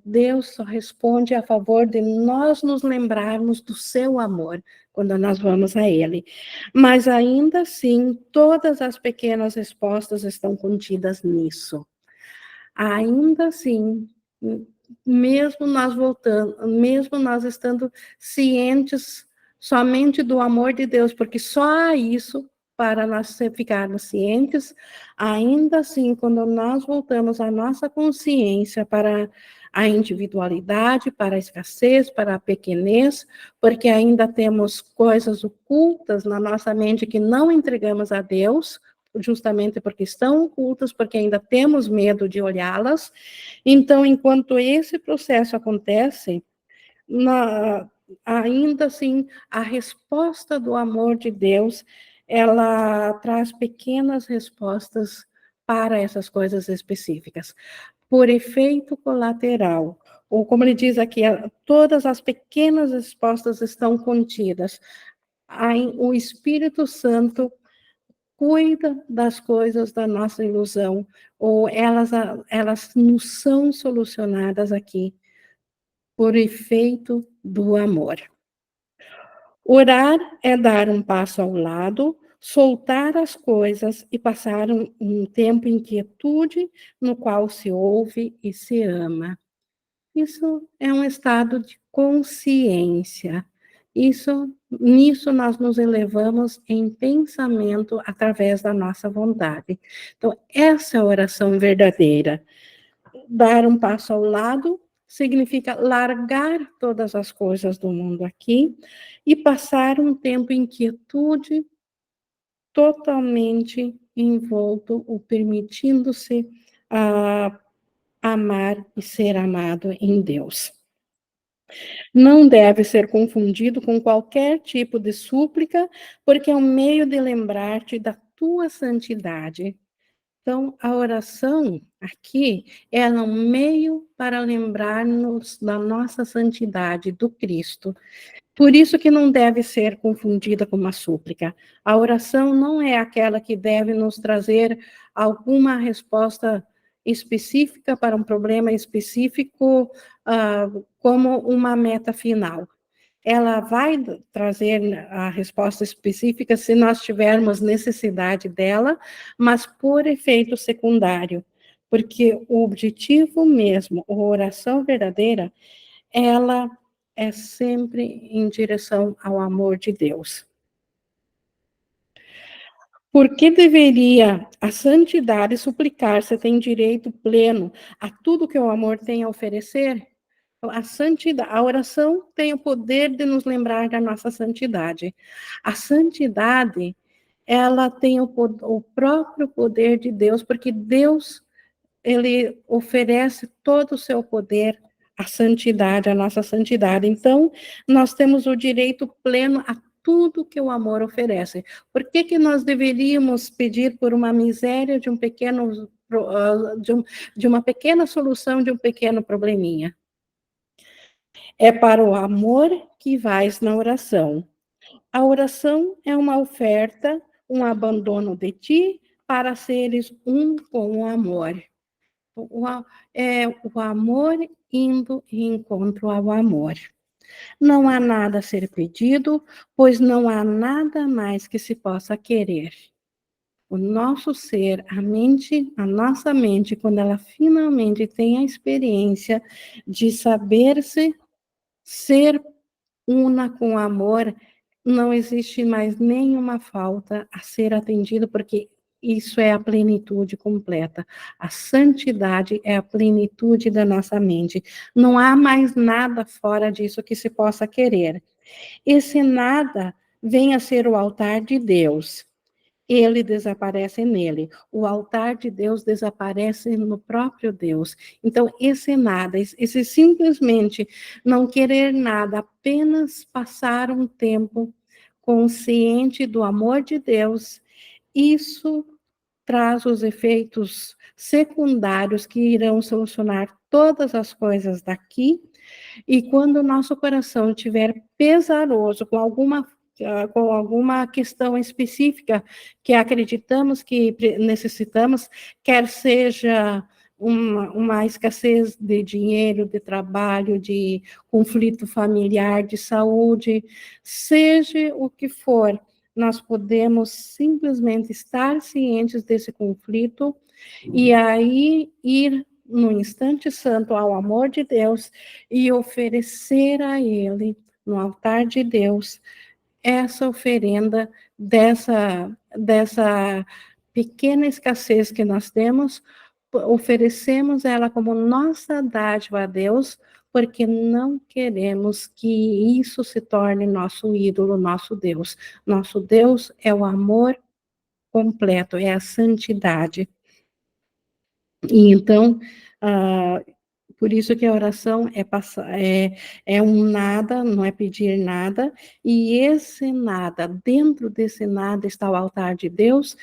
S1: Deus só responde a favor de nós nos lembrarmos do seu amor quando nós vamos a Ele. Mas ainda assim, todas as pequenas respostas estão contidas nisso. Ainda assim, mesmo nós voltando, mesmo nós estando cientes somente do amor de Deus, porque só há isso para nós ficarmos cientes, ainda assim, quando nós voltamos à nossa consciência para a individualidade, para a escassez, para a pequenez, porque ainda temos coisas ocultas na nossa mente que não entregamos a Deus, justamente porque estão ocultas, porque ainda temos medo de olhá-las. Então, enquanto esse processo acontece, ainda assim, a resposta do amor de Deus, ela traz pequenas respostas para essas coisas específicas. Por efeito colateral, ou como ele diz aqui, todas as pequenas respostas estão contidas. O Espírito Santo cuida das coisas da nossa ilusão, ou elas nos são solucionadas aqui por efeito do amor. Orar é dar um passo ao lado, soltar as coisas e passar um tempo em quietude no qual se ouve e se ama. Isso é um estado de consciência. Nisso nós nos elevamos em pensamento através da nossa vontade. Então, essa é a oração verdadeira. Dar um passo ao lado significa largar todas as coisas do mundo aqui e passar um tempo em quietude, totalmente envolto ou permitindo-se amar e ser amado em Deus. Não deve ser confundido com qualquer tipo de súplica, porque é um meio de lembrar-te da tua santidade. Então, a oração aqui é um meio para lembrar-nos da nossa santidade, do Cristo. Por isso que não deve ser confundida com uma súplica. A oração não é aquela que deve nos trazer alguma resposta específica para um problema específico, como uma meta final. Ela vai trazer a resposta específica se nós tivermos necessidade dela, mas por efeito secundário, porque o objetivo mesmo, a oração verdadeira, ela é sempre em direção ao amor de Deus. Por que deveria a santidade suplicar se tem direito pleno a tudo que o amor tem a oferecer? A santidade, a oração tem o poder de nos lembrar da nossa santidade. A santidade, ela tem o próprio poder de Deus, porque Deus, ele oferece todo o seu poder à santidade, à nossa santidade. Então, nós temos o direito pleno a tudo que o amor oferece. Por que que nós deveríamos pedir por uma miséria de um pequeno, de uma pequena solução de um pequeno probleminha? É para o amor que vais na oração. A oração é uma oferta, um abandono de ti para seres um com o amor. É o amor indo em encontro ao amor. Não há nada a ser pedido, pois não há nada mais que se possa querer. O nosso ser, a nossa mente, quando ela finalmente tem a experiência de saber-se ser una com amor, não existe mais nenhuma falta a ser atendida, porque isso é a plenitude completa. A santidade é a plenitude da nossa mente. Não há mais nada fora disso que se possa querer. Esse nada vem a ser o altar de Deus. Ele desaparece nele. O altar de Deus desaparece no próprio Deus. Então, esse nada, esse simplesmente não querer nada, apenas passar um tempo consciente do amor de Deus, isso traz os efeitos secundários que irão solucionar todas as coisas daqui. E quando o nosso coração estiver pesaroso com alguma questão específica que acreditamos que necessitamos, quer seja uma escassez de dinheiro, de trabalho, de conflito familiar, de saúde, seja o que for, nós podemos simplesmente estar cientes desse conflito e aí ir no instante santo ao amor de Deus e oferecer a Ele, no altar de Deus, essa oferenda dessa pequena escassez que nós temos, oferecemos ela como nossa dádiva a Deus, porque não queremos que isso se torne nosso ídolo, nosso Deus. Nosso Deus é o amor completo, é a santidade. E então, ah, por isso que a oração é um nada, não é pedir nada, e esse nada, dentro desse nada está o altar de Deus,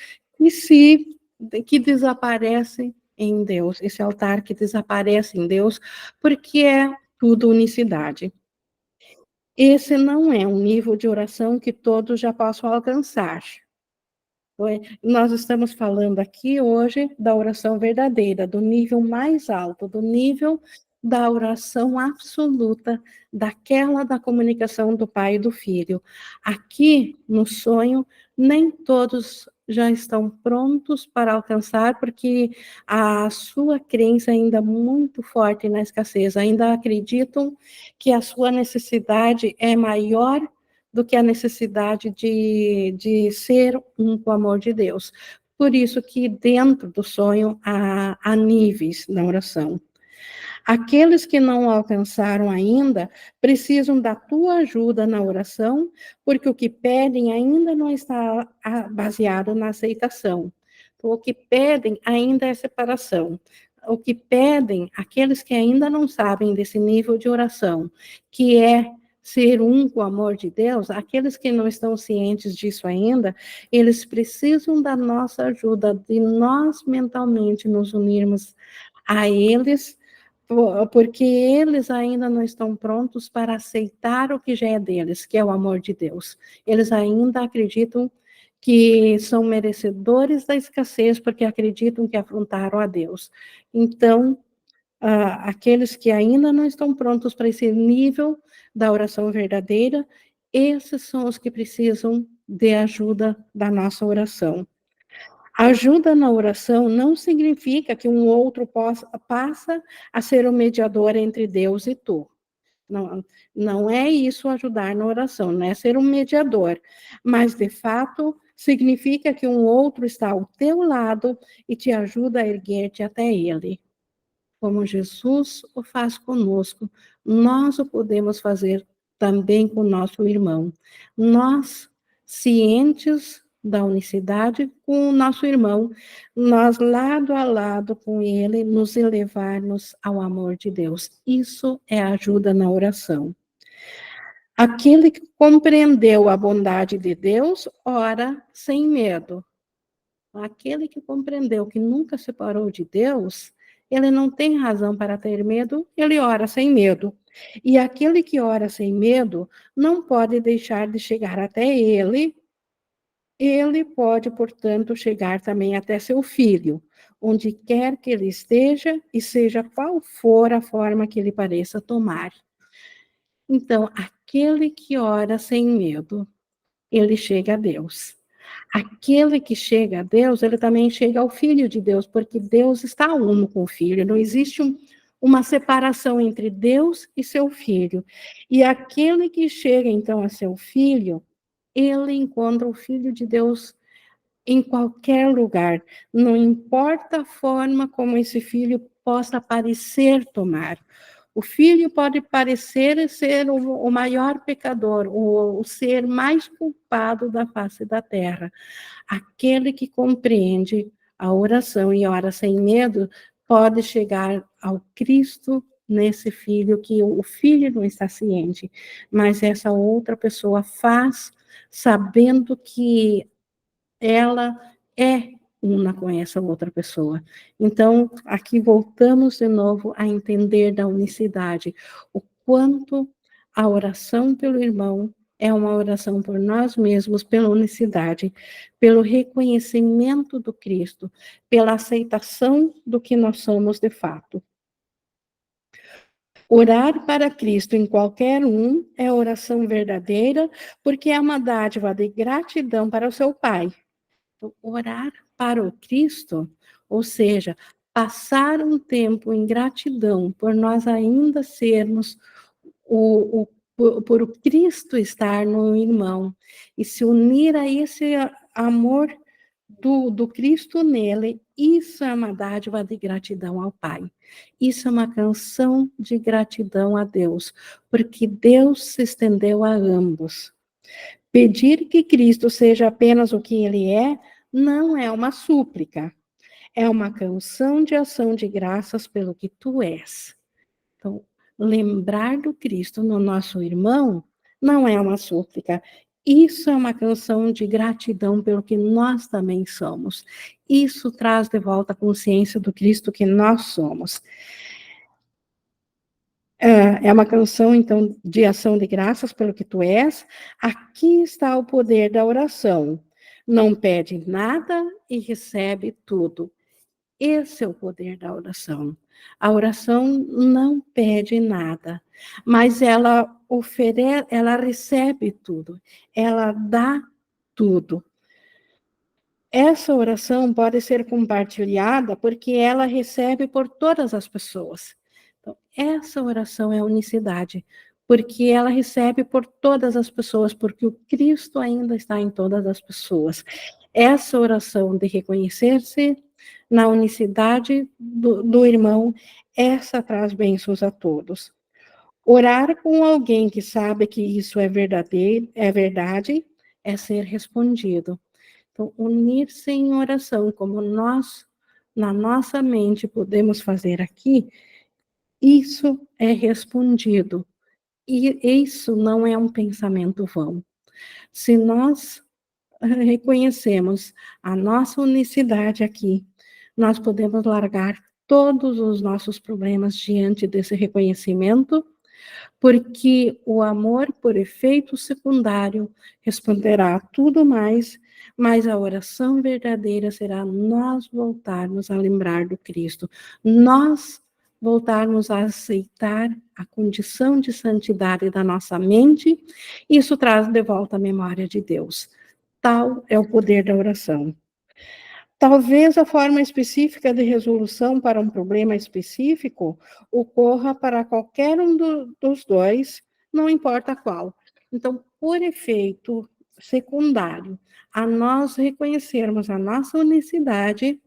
S1: que desaparece em Deus, esse altar que desaparece em Deus, porque é tudo unicidade. Esse não é um nível de oração que todos já possam alcançar. Nós estamos falando aqui hoje da oração verdadeira, do nível mais alto, do nível da oração absoluta, daquela da comunicação do pai e do filho. Aqui, no sonho, nem todos já estão prontos para alcançar, porque a sua crença ainda é muito forte na escassez, ainda acreditam que a sua necessidade é maior do que a necessidade de ser um com o amor de Deus. Por isso que dentro do sonho há níveis na oração. Aqueles que não alcançaram ainda precisam da tua ajuda na oração, porque o que pedem ainda não está baseado na aceitação. Então, o que pedem ainda é separação. O que pedem, aqueles que ainda não sabem desse nível de oração, que é ser um com o amor de Deus, aqueles que não estão cientes disso ainda, eles precisam da nossa ajuda, de nós mentalmente nos unirmos a eles, porque eles ainda não estão prontos para aceitar o que já é deles, que é o amor de Deus. Eles ainda acreditam que são merecedores da escassez, porque acreditam que afrontaram a Deus. Então, aqueles que ainda não estão prontos para esse nível da oração verdadeira, esses são os que precisam de ajuda da nossa oração. Ajuda na oração não significa que um outro passa a ser o mediador entre Deus e tu. Não, não é isso ajudar na oração, não é ser um mediador, mas de fato significa que um outro está ao teu lado e te ajuda a erguer-te até ele. Como Jesus o faz conosco, nós o podemos fazer também com nosso irmão. Nós, cientes da unicidade com o nosso irmão, nós lado a lado com ele, nos elevarmos ao amor de Deus. Isso é ajuda na oração. Aquele que compreendeu a bondade de Deus, ora sem medo. Aquele que compreendeu que nunca separou de Deus, ele não tem razão para ter medo, ele ora sem medo. E aquele que ora sem medo não pode deixar de chegar até ele pode, portanto, chegar também até seu filho, onde quer que ele esteja e seja qual for a forma que ele pareça tomar. Então, aquele que ora sem medo, ele chega a Deus. Aquele que chega a Deus, ele também chega ao Filho de Deus, porque Deus está uno com o Filho. Não existe uma separação entre Deus e seu filho. E aquele que chega, então, a seu filho, ele encontra o Filho de Deus em qualquer lugar, não importa a forma como esse filho possa parecer tomar. O filho pode parecer ser o maior pecador, o ser mais culpado da face da terra. Aquele que compreende a oração e ora sem medo pode chegar ao Cristo nesse filho, que o filho não está ciente, mas essa outra pessoa faz sabendo que ela é uma com essa outra pessoa. Então, aqui voltamos de novo a entender da unicidade, o quanto a oração pelo irmão é uma oração por nós mesmos, pela unicidade, pelo reconhecimento do Cristo, pela aceitação do que nós somos de fato. Orar para Cristo em qualquer um é oração verdadeira, porque é uma dádiva de gratidão para o seu Pai. Orar para o Cristo, ou seja, passar um tempo em gratidão por nós ainda sermos por o Cristo estar no irmão e se unir a esse amor do Cristo nele, isso é uma dádiva de gratidão ao Pai. Isso é uma canção de gratidão a Deus, porque Deus se estendeu a ambos. Pedir que Cristo seja apenas o que ele é, não é uma súplica, é uma canção de ação de graças pelo que tu és. Então, lembrar do Cristo no nosso irmão não é uma súplica. Isso é uma canção de gratidão pelo que nós também somos. Isso traz de volta a consciência do Cristo que nós somos. É uma canção, então, de ação de graças pelo que tu és. Aqui está o poder da oração. Não pede nada e recebe tudo. Esse é o poder da oração. A oração não pede nada, mas ela oferece, ela recebe tudo, ela dá tudo. Essa oração pode ser compartilhada porque ela recebe por todas as pessoas. Então, essa oração é unicidade, porque ela recebe por todas as pessoas, porque o Cristo ainda está em todas as pessoas. Essa oração de reconhecer-se na unicidade do irmão, essa traz bênçãos a todos. Orar com alguém que sabe que isso é verdadeiro, é verdade, é ser respondido. Então, unir-se em oração, como nós, na nossa mente, podemos fazer aqui, isso é respondido. E isso não é um pensamento vão. Se nós reconhecemos a nossa unicidade aqui, nós podemos largar todos os nossos problemas diante desse reconhecimento, porque o amor, por efeito secundário, responderá a tudo mais, mas a oração verdadeira será nós voltarmos a lembrar do Cristo, nós voltarmos a aceitar a condição de santidade da nossa mente, isso traz de volta a memória de Deus. Tal é o poder da oração. Talvez a forma específica de resolução para um problema específico ocorra para qualquer um dos dois, não importa qual. Então, por efeito secundário, a nós reconhecermos a nossa unicidade,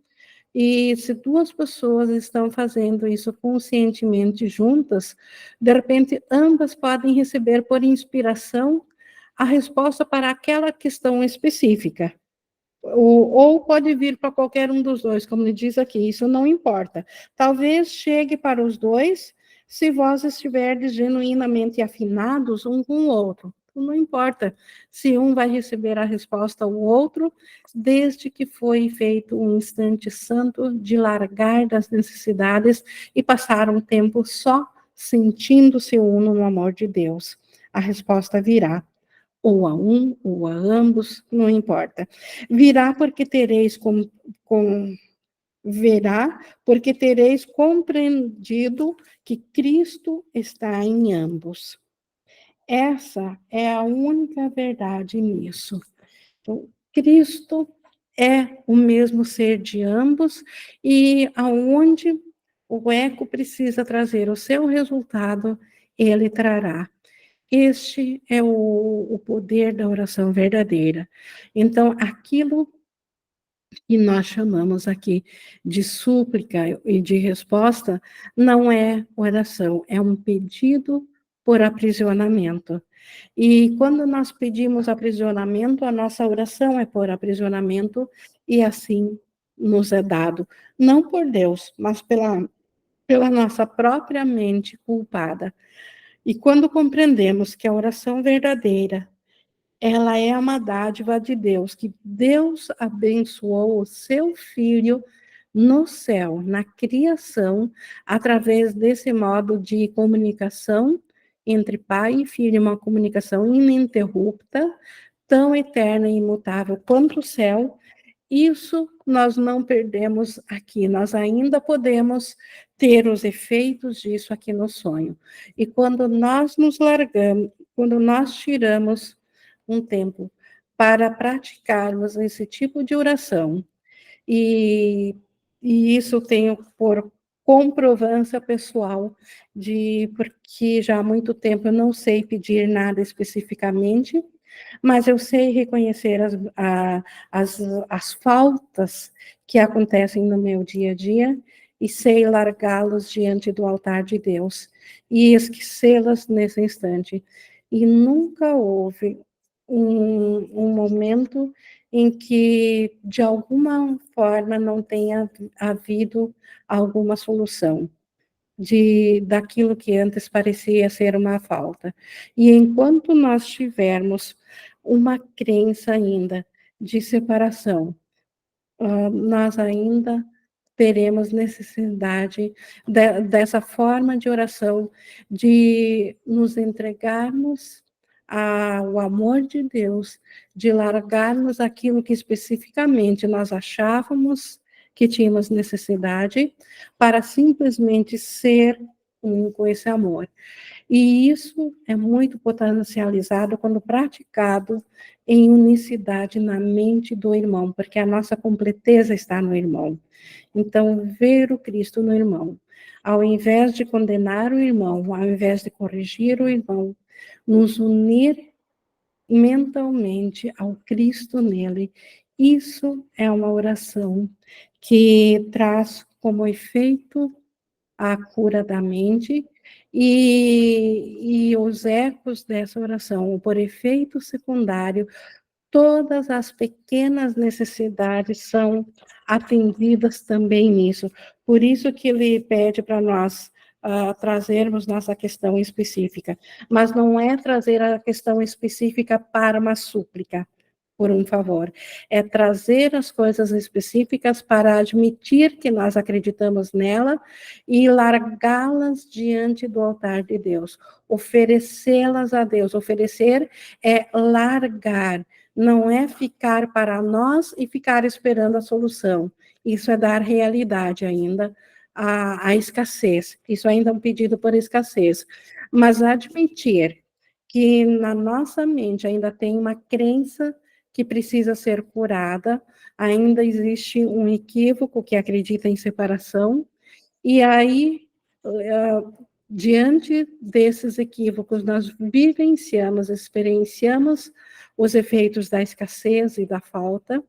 S1: e se duas pessoas estão fazendo isso conscientemente juntas, de repente ambas podem receber por inspiração a resposta para aquela questão específica. Ou pode vir para qualquer um dos dois, como ele diz aqui, isso não importa. Talvez chegue para os dois, se vós estiverdes genuinamente afinados um com o outro. Não importa se um vai receber a resposta ou o outro, desde que foi feito um instante santo de largar das necessidades e passar um tempo só sentindo-se uno no amor de Deus. A resposta virá ou a um, ou a ambos, não importa. Virá porque tereis verá porque tereis compreendido que Cristo está em ambos. Essa é a única verdade nisso. Então, Cristo é o mesmo ser de ambos e aonde o eco precisa trazer o seu resultado, ele trará. Este é o poder da oração verdadeira. Então, aquilo que nós chamamos aqui de súplica e de resposta não é oração, é um pedido por aprisionamento. E quando nós pedimos aprisionamento, a nossa oração é por aprisionamento, e assim nos é dado, não por Deus, mas pela nossa própria mente culpada. E quando compreendemos que a oração verdadeira, ela é uma dádiva de Deus, que Deus abençoou o seu Filho no céu, na criação, através desse modo de comunicação entre pai e filho, uma comunicação ininterrupta, tão eterna e imutável quanto o céu. Isso nós não perdemos aqui, nós ainda podemos ter os efeitos disso aqui no sonho. E quando nós nos largamos, quando nós tiramos um tempo para praticarmos esse tipo de oração, e, e isso tenho por comprovância pessoal de porque já há muito tempo eu não sei pedir nada especificamente, mas eu sei reconhecer as, as faltas que acontecem no meu dia a dia e sei largá-los diante do altar de Deus e esquecê-las nesse instante. E nunca houve um momento em que, de alguma forma, não tenha havido alguma solução daquilo que antes parecia ser uma falta. E enquanto nós tivermos uma crença ainda de separação, nós ainda teremos necessidade dessa forma de oração, de nos entregarmos ao amor de Deus, de largarmos aquilo que especificamente nós achávamos que tínhamos necessidade, para simplesmente ser um com esse amor. E isso é muito potencializado quando praticado em unicidade na mente do irmão, porque a nossa completeza está no irmão. Então, ver o Cristo no irmão, ao invés de condenar o irmão, ao invés de corrigir o irmão, nos unir mentalmente ao Cristo nele, isso é uma oração que traz como efeito a cura da mente, e os ecos dessa oração, por efeito secundário, todas as pequenas necessidades são atendidas também nisso. Por isso que ele pede para nós trazermos nossa questão específica, mas não é trazer a questão específica para uma súplica, por um favor. É trazer as coisas específicas para admitir que nós acreditamos nela e largá-las diante do altar de Deus, oferecê-las a Deus. Oferecer é largar, não é ficar para nós e ficar esperando a solução. Isso é dar realidade ainda à escassez. Isso ainda é um pedido por escassez. Mas admitir que na nossa mente ainda tem uma crença que precisa ser curada, ainda existe um equívoco que acredita em separação, e aí, diante desses equívocos, nós vivenciamos, experienciamos os efeitos da escassez e da falta,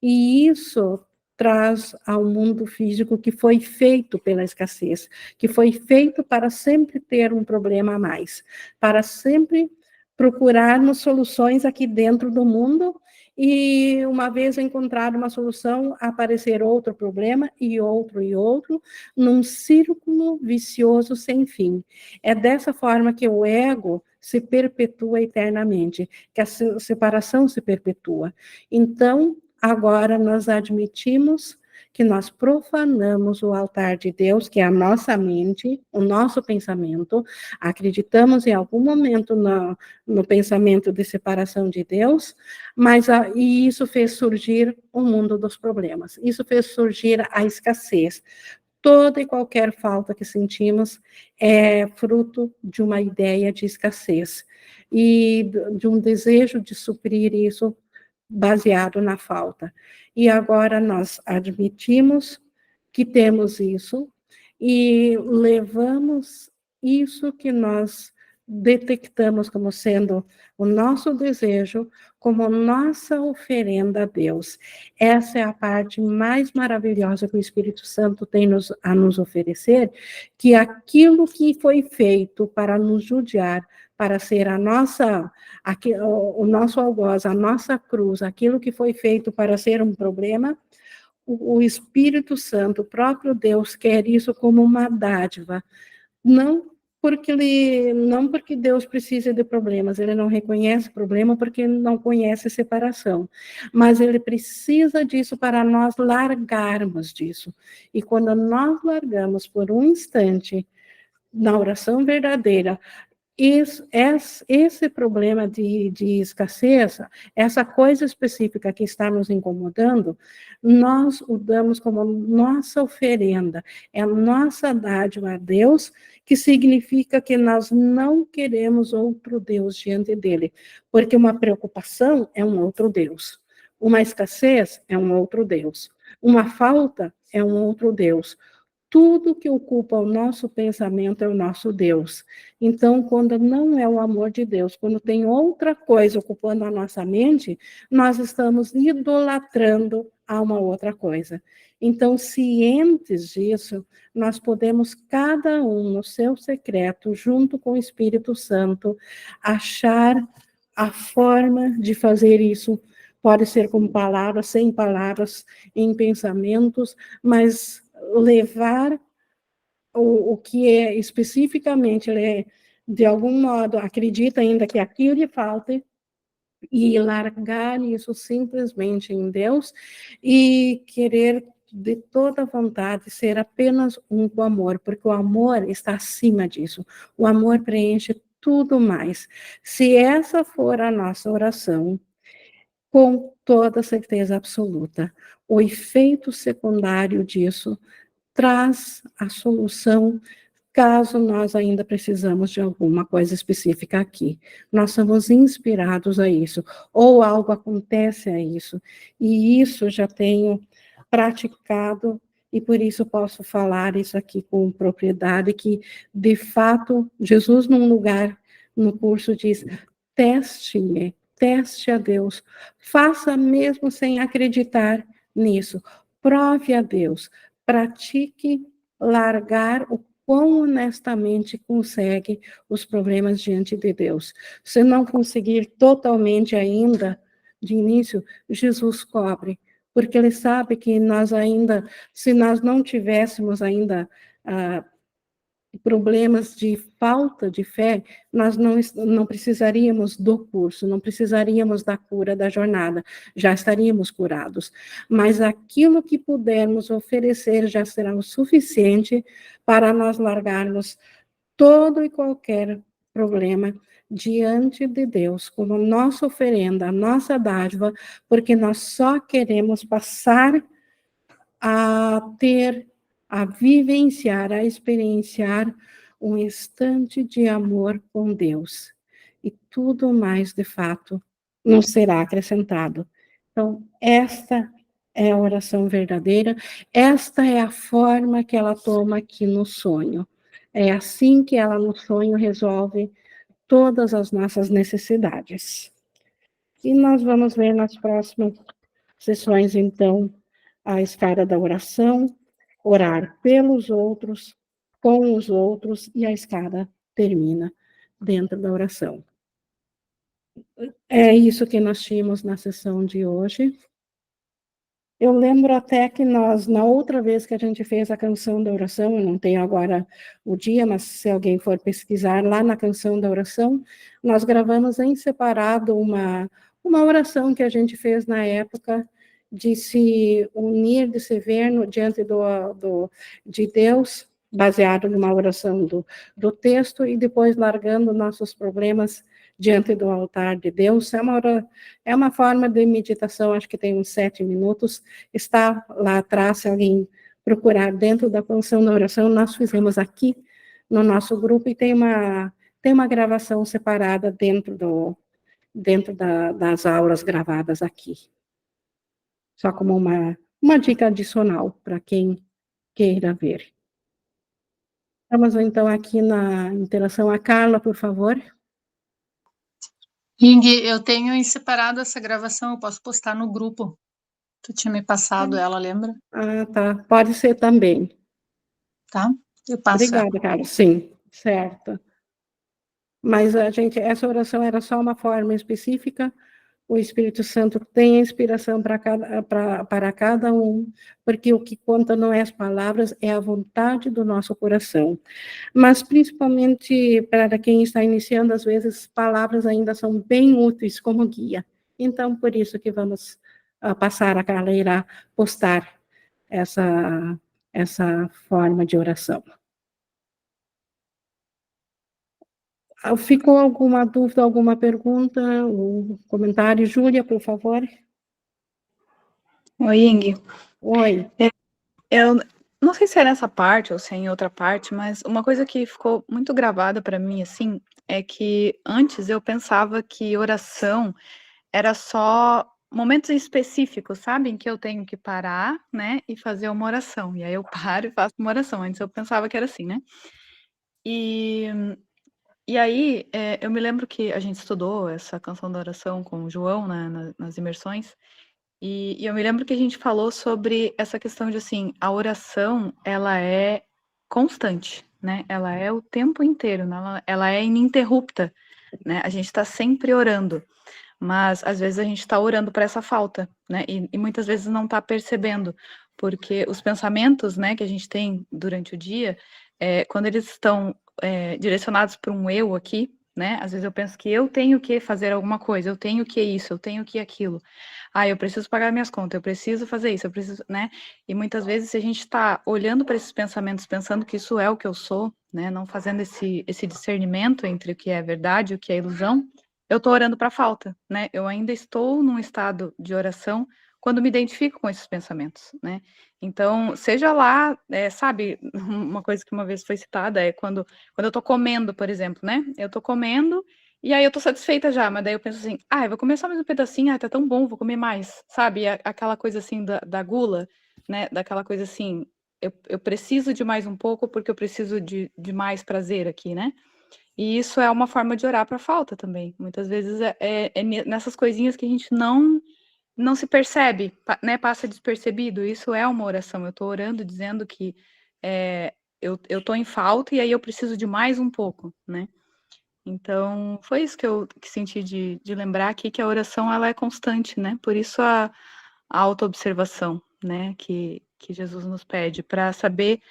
S1: e isso traz ao mundo físico que foi feito pela escassez, que foi feito para sempre ter um problema a mais, para sempre procurarmos soluções aqui dentro do mundo, e uma vez encontrada uma solução, aparecer outro problema e outro, num círculo vicioso sem fim. É dessa forma que o ego se perpetua eternamente, que a separação se perpetua. Então, agora nós admitimos que nós profanamos o altar de Deus, que é a nossa mente, o nosso pensamento, acreditamos em algum momento no pensamento de separação de Deus, mas e isso fez surgir o mundo dos problemas, isso fez surgir a escassez. Toda e qualquer falta que sentimos é fruto de uma ideia de escassez e de um desejo de suprir isso baseado na falta. E agora nós admitimos que temos isso e levamos isso que nós detectamos como sendo o nosso desejo, como nossa oferenda a Deus. Essa é a parte mais maravilhosa que o Espírito Santo tem a nos oferecer, que aquilo que foi feito para nos judiar, para ser a nossa, o nosso algoz, a nossa cruz, aquilo que foi feito para ser um problema, o Espírito Santo, o próprio Deus, quer isso como uma dádiva. Não porque Deus precisa de problemas, ele não reconhece problema porque não conhece separação, mas ele precisa disso para nós largarmos disso. E quando nós largamos por um instante, na oração verdadeira, esse problema de escassez, essa coisa específica que está nos incomodando, nós o damos como nossa oferenda, é a nossa dádiva a Deus, que significa que nós não queremos outro Deus diante dele, porque uma preocupação é um outro Deus, uma escassez é um outro Deus, uma falta é um outro Deus. Tudo que ocupa o nosso pensamento é o nosso Deus. Então, quando não é o amor de Deus, quando tem outra coisa ocupando a nossa mente, nós estamos idolatrando a uma outra coisa. Então, cientes disso, nós podemos, cada um no seu secreto, junto com o Espírito Santo, achar a forma de fazer isso. Pode ser com palavras, sem palavras, em pensamentos, mas levar o que é especificamente, ele é, de algum modo, acredita ainda que aquilo lhe falta, e largar isso simplesmente em Deus, e querer de toda vontade ser apenas um com o amor, porque o amor está acima disso, o amor preenche tudo mais. Se essa for a nossa oração, com toda certeza absoluta, o efeito secundário disso traz a solução caso nós ainda precisamos de alguma coisa específica aqui. Nós somos inspirados a isso, ou algo acontece a isso, e isso já tenho praticado, e por isso posso falar isso aqui com propriedade, que, de fato, Jesus, num lugar, no curso, diz, teste-me, teste a Deus, faça mesmo sem acreditar nisso, prove a Deus, pratique largar o quão honestamente consegue os problemas diante de Deus. Se não conseguir totalmente ainda, de início, Jesus cobre, porque ele sabe que nós ainda, se nós não tivéssemos ainda problemas de falta de fé, nós não precisaríamos do curso, não precisaríamos da cura da jornada, já estaríamos curados. Mas aquilo que pudermos oferecer já será o suficiente para nós largarmos todo e qualquer problema diante de Deus, como nossa oferenda, nossa dádiva, porque nós só queremos passar a ter, a vivenciar, a experienciar um instante de amor com Deus. E tudo mais, de fato, nos será acrescentado. Então, esta é a oração verdadeira, esta é a forma que ela toma aqui no sonho. É assim que ela, no sonho, resolve todas as nossas necessidades. E nós vamos ver nas próximas sessões, então, a escada da oração, orar pelos outros, com os outros, e a escada termina dentro da oração. É isso que nós tínhamos na sessão de hoje. Eu lembro até que nós, na outra vez que a gente fez a canção da oração, eu não tenho agora o dia, mas se alguém for pesquisar lá na canção da oração, nós gravamos em separado uma oração que a gente fez na época de se unir, de se ver diante de Deus, baseado numa oração do texto, e depois largando nossos problemas diante do altar de Deus. É uma forma de meditação, acho que tem uns 7 minutos, está lá atrás, se alguém procurar dentro da canção da oração, nós fizemos aqui no nosso grupo, e tem uma gravação separada dentro das aulas gravadas aqui. Só como uma dica adicional para quem queira ver. Estamos, então, aqui na interação. A Carla, por favor.
S2: Ing, eu tenho separado essa gravação, eu posso postar no grupo. Tu tinha me passado ela, lembra?
S1: Ah, tá. Pode ser também.
S2: Tá? Eu passo ela.
S1: Obrigada, Carla. Sim, certo. Mas essa oração era só uma forma específica. O Espírito Santo tem a inspiração para cada um, porque o que conta não é as palavras, é a vontade do nosso coração. Mas, principalmente para quem está iniciando, às vezes, palavras ainda são bem úteis como guia. Então, por isso que vamos passar, a Carla irá postar essa forma de oração. Ficou alguma dúvida, alguma pergunta, ou comentário? Júlia, por favor.
S3: Oi, Ing.
S1: Oi.
S3: Eu não sei se é nessa parte ou se é em outra parte, mas uma coisa que ficou muito gravada para mim, assim, é que antes eu pensava que oração era só momentos específicos, sabe? Em que eu tenho que parar, né, e fazer uma oração. E aí eu paro e faço uma oração. Antes eu pensava que era assim, né? E, e aí eu me lembro que a gente estudou essa canção da oração com o João, né, nas imersões. E eu me lembro que a gente falou sobre essa questão de, assim, a oração, ela é constante, né? Ela é o tempo inteiro, né? Ela é ininterrupta, né? A gente está sempre orando, mas às vezes a gente está orando para essa falta, né? E muitas vezes não está percebendo, porque os pensamentos, né, que a gente tem durante o dia, quando eles estão direcionados para um eu aqui, né? Às vezes eu penso que eu tenho que fazer alguma coisa, eu tenho que isso, eu tenho que aquilo. Ah, eu preciso pagar minhas contas, eu preciso fazer isso, eu preciso, né? E muitas vezes, se a gente está olhando para esses pensamentos, pensando que isso é o que eu sou, né? Não fazendo esse discernimento entre o que é verdade e o que é ilusão, eu estou orando para a falta, né? Eu ainda estou num estado de oração quando me identifico com esses pensamentos, né? Então, seja lá, sabe, uma coisa que uma vez foi citada é quando eu estou comendo, por exemplo, né? Eu estou comendo e aí eu tô satisfeita já, mas daí eu penso assim, eu vou comer só mais um pedacinho, tá tão bom, vou comer mais, sabe? Aquela coisa assim da gula, né? Daquela coisa assim, eu preciso de mais um pouco porque eu preciso de mais prazer aqui, né? E isso é uma forma de orar para falta também. Muitas vezes é nessas coisinhas que a gente não se percebe, né? Passa despercebido. Isso é uma oração. Eu tô orando dizendo que eu tô em falta e aí eu preciso de mais um pouco, né? Então, foi isso que eu senti de lembrar aqui, que a oração ela é constante, né? Por isso a autoobservação, né? Que Jesus nos pede, para saber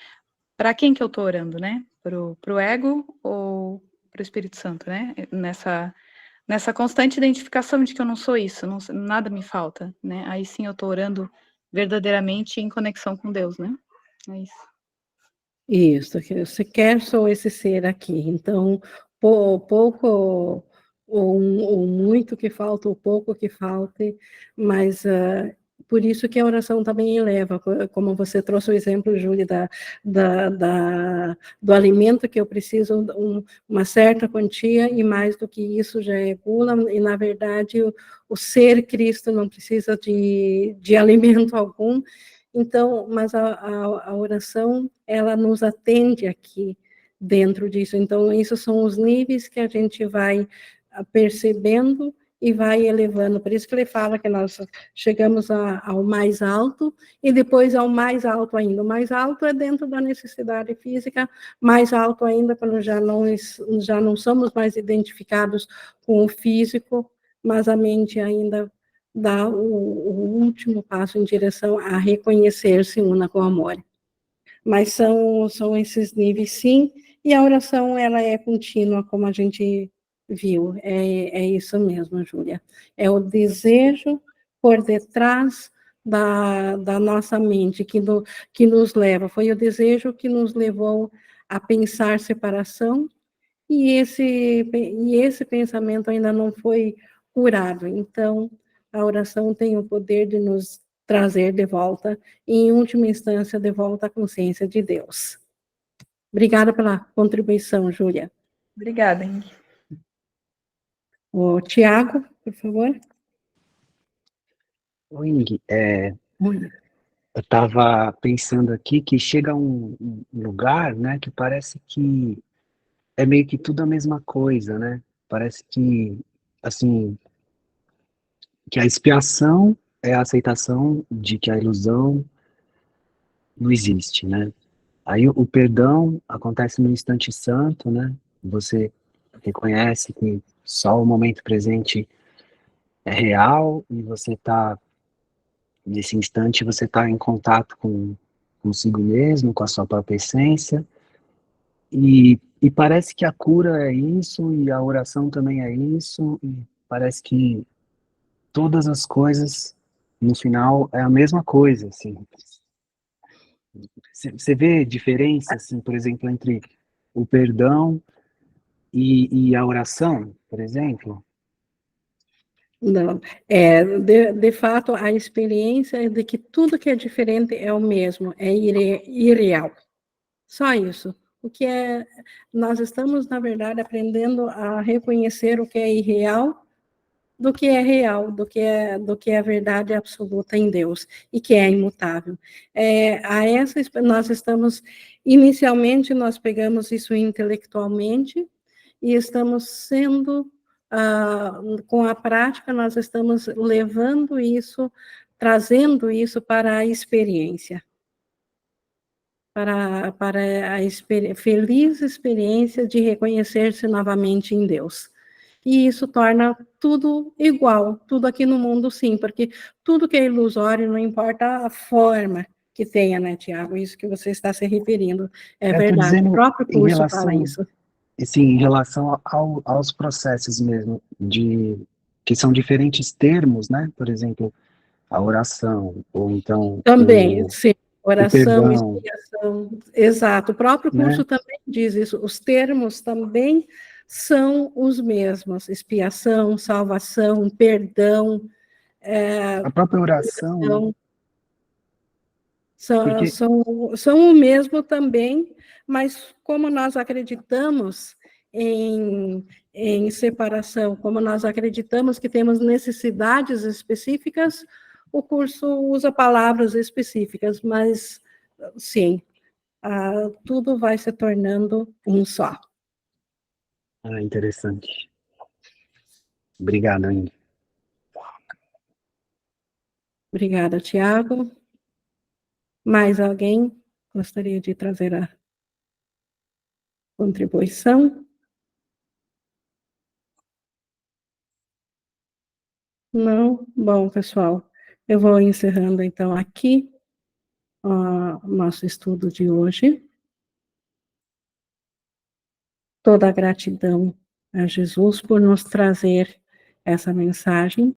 S3: para quem que eu estou orando, né? Pro ego ou pro Espírito Santo, né? Nessa constante identificação de que eu não sou isso, nada me falta, né? Aí sim eu estou orando verdadeiramente em conexão com Deus, né? É isso.
S1: Isso, que você quer sou esse ser aqui. Então, pouco ou muito que falta, ou pouco que falte, mas por isso que a oração também eleva, como você trouxe o exemplo, Júlia, do alimento que eu preciso, uma certa quantia, e mais do que isso já é gula, e na verdade o ser Cristo não precisa de alimento algum. Então, mas a oração, ela nos atende aqui dentro disso. Então, esses são os níveis que a gente vai percebendo e vai elevando. Por isso que ele fala que nós chegamos ao mais alto e depois ao mais alto ainda. O mais alto é dentro da necessidade física, mais alto ainda quando já não somos mais identificados com o físico, mas a mente ainda dá o último passo em direção a reconhecer-se una com o amor. Mas são esses níveis, sim, e a oração, ela é contínua, como a gente viu, é isso mesmo, Júlia. É o desejo por detrás da nossa mente, que nos leva, foi o desejo que nos levou a pensar separação, e esse pensamento ainda não foi curado. Então, a oração tem o poder de nos trazer de volta, e, em última instância, de volta à consciência de Deus. Obrigada pela contribuição, Júlia.
S3: Obrigada, Ingrid.
S1: O Tiago, por favor.
S4: Oi, Ingrid.
S1: Oi.
S4: Eu estava pensando aqui que chega um lugar, né, que parece que é meio que tudo a mesma coisa, né? Parece que, assim, que a expiação é a aceitação de que a ilusão não existe, né? Aí o perdão acontece no instante santo, né? Você reconhece que só o momento presente é real e você está nesse instante você está em contato com consigo mesmo, com a sua própria essência e parece que a cura é isso e a oração também é isso e parece que todas as coisas no final é a mesma coisa, assim. Você vê diferença, assim, por exemplo, entre o perdão e a oração, por exemplo?
S1: Não, de fato, a experiência de que tudo que é diferente é o mesmo, é irreal. Só isso. O que é, nós estamos, na verdade, aprendendo a reconhecer o que é irreal do que é real, do que é verdade absoluta em Deus e que é imutável. Nós estamos, inicialmente, nós pegamos isso intelectualmente e estamos sendo, com a prática, nós estamos levando isso, trazendo isso para a experiência. Para a feliz experiência de reconhecer-se novamente em Deus. E isso torna tudo igual, tudo aqui no mundo sim, porque tudo que é ilusório, não importa a forma que tenha, né, Tiago? Isso que você está se referindo, é
S4: Eu tô
S1: verdade, o
S4: dizendo
S1: próprio
S4: em
S1: curso fala
S4: relação,
S1: isso.
S4: assim, em relação aos processos mesmo, que são diferentes termos, né? Por exemplo, a oração, ou então
S1: Também, sim,
S4: o
S1: oração,
S4: perdão,
S1: expiação, exato, o próprio
S4: né?
S1: curso também diz isso, os termos também são os mesmos, expiação, salvação, perdão,
S4: A própria oração, né?
S1: são, são,
S4: Porque
S1: são o mesmo também, mas como nós acreditamos em separação, como nós acreditamos que temos necessidades específicas, o curso usa palavras específicas, mas sim, tudo vai se tornando um só.
S4: interessante. Obrigado, Andy.
S1: Obrigada, Tiago. Mais alguém gostaria de trazer a contribuição? Não? Bom, pessoal, eu vou encerrando então aqui o nosso estudo de hoje. Toda a gratidão a Jesus por nos trazer essa mensagem.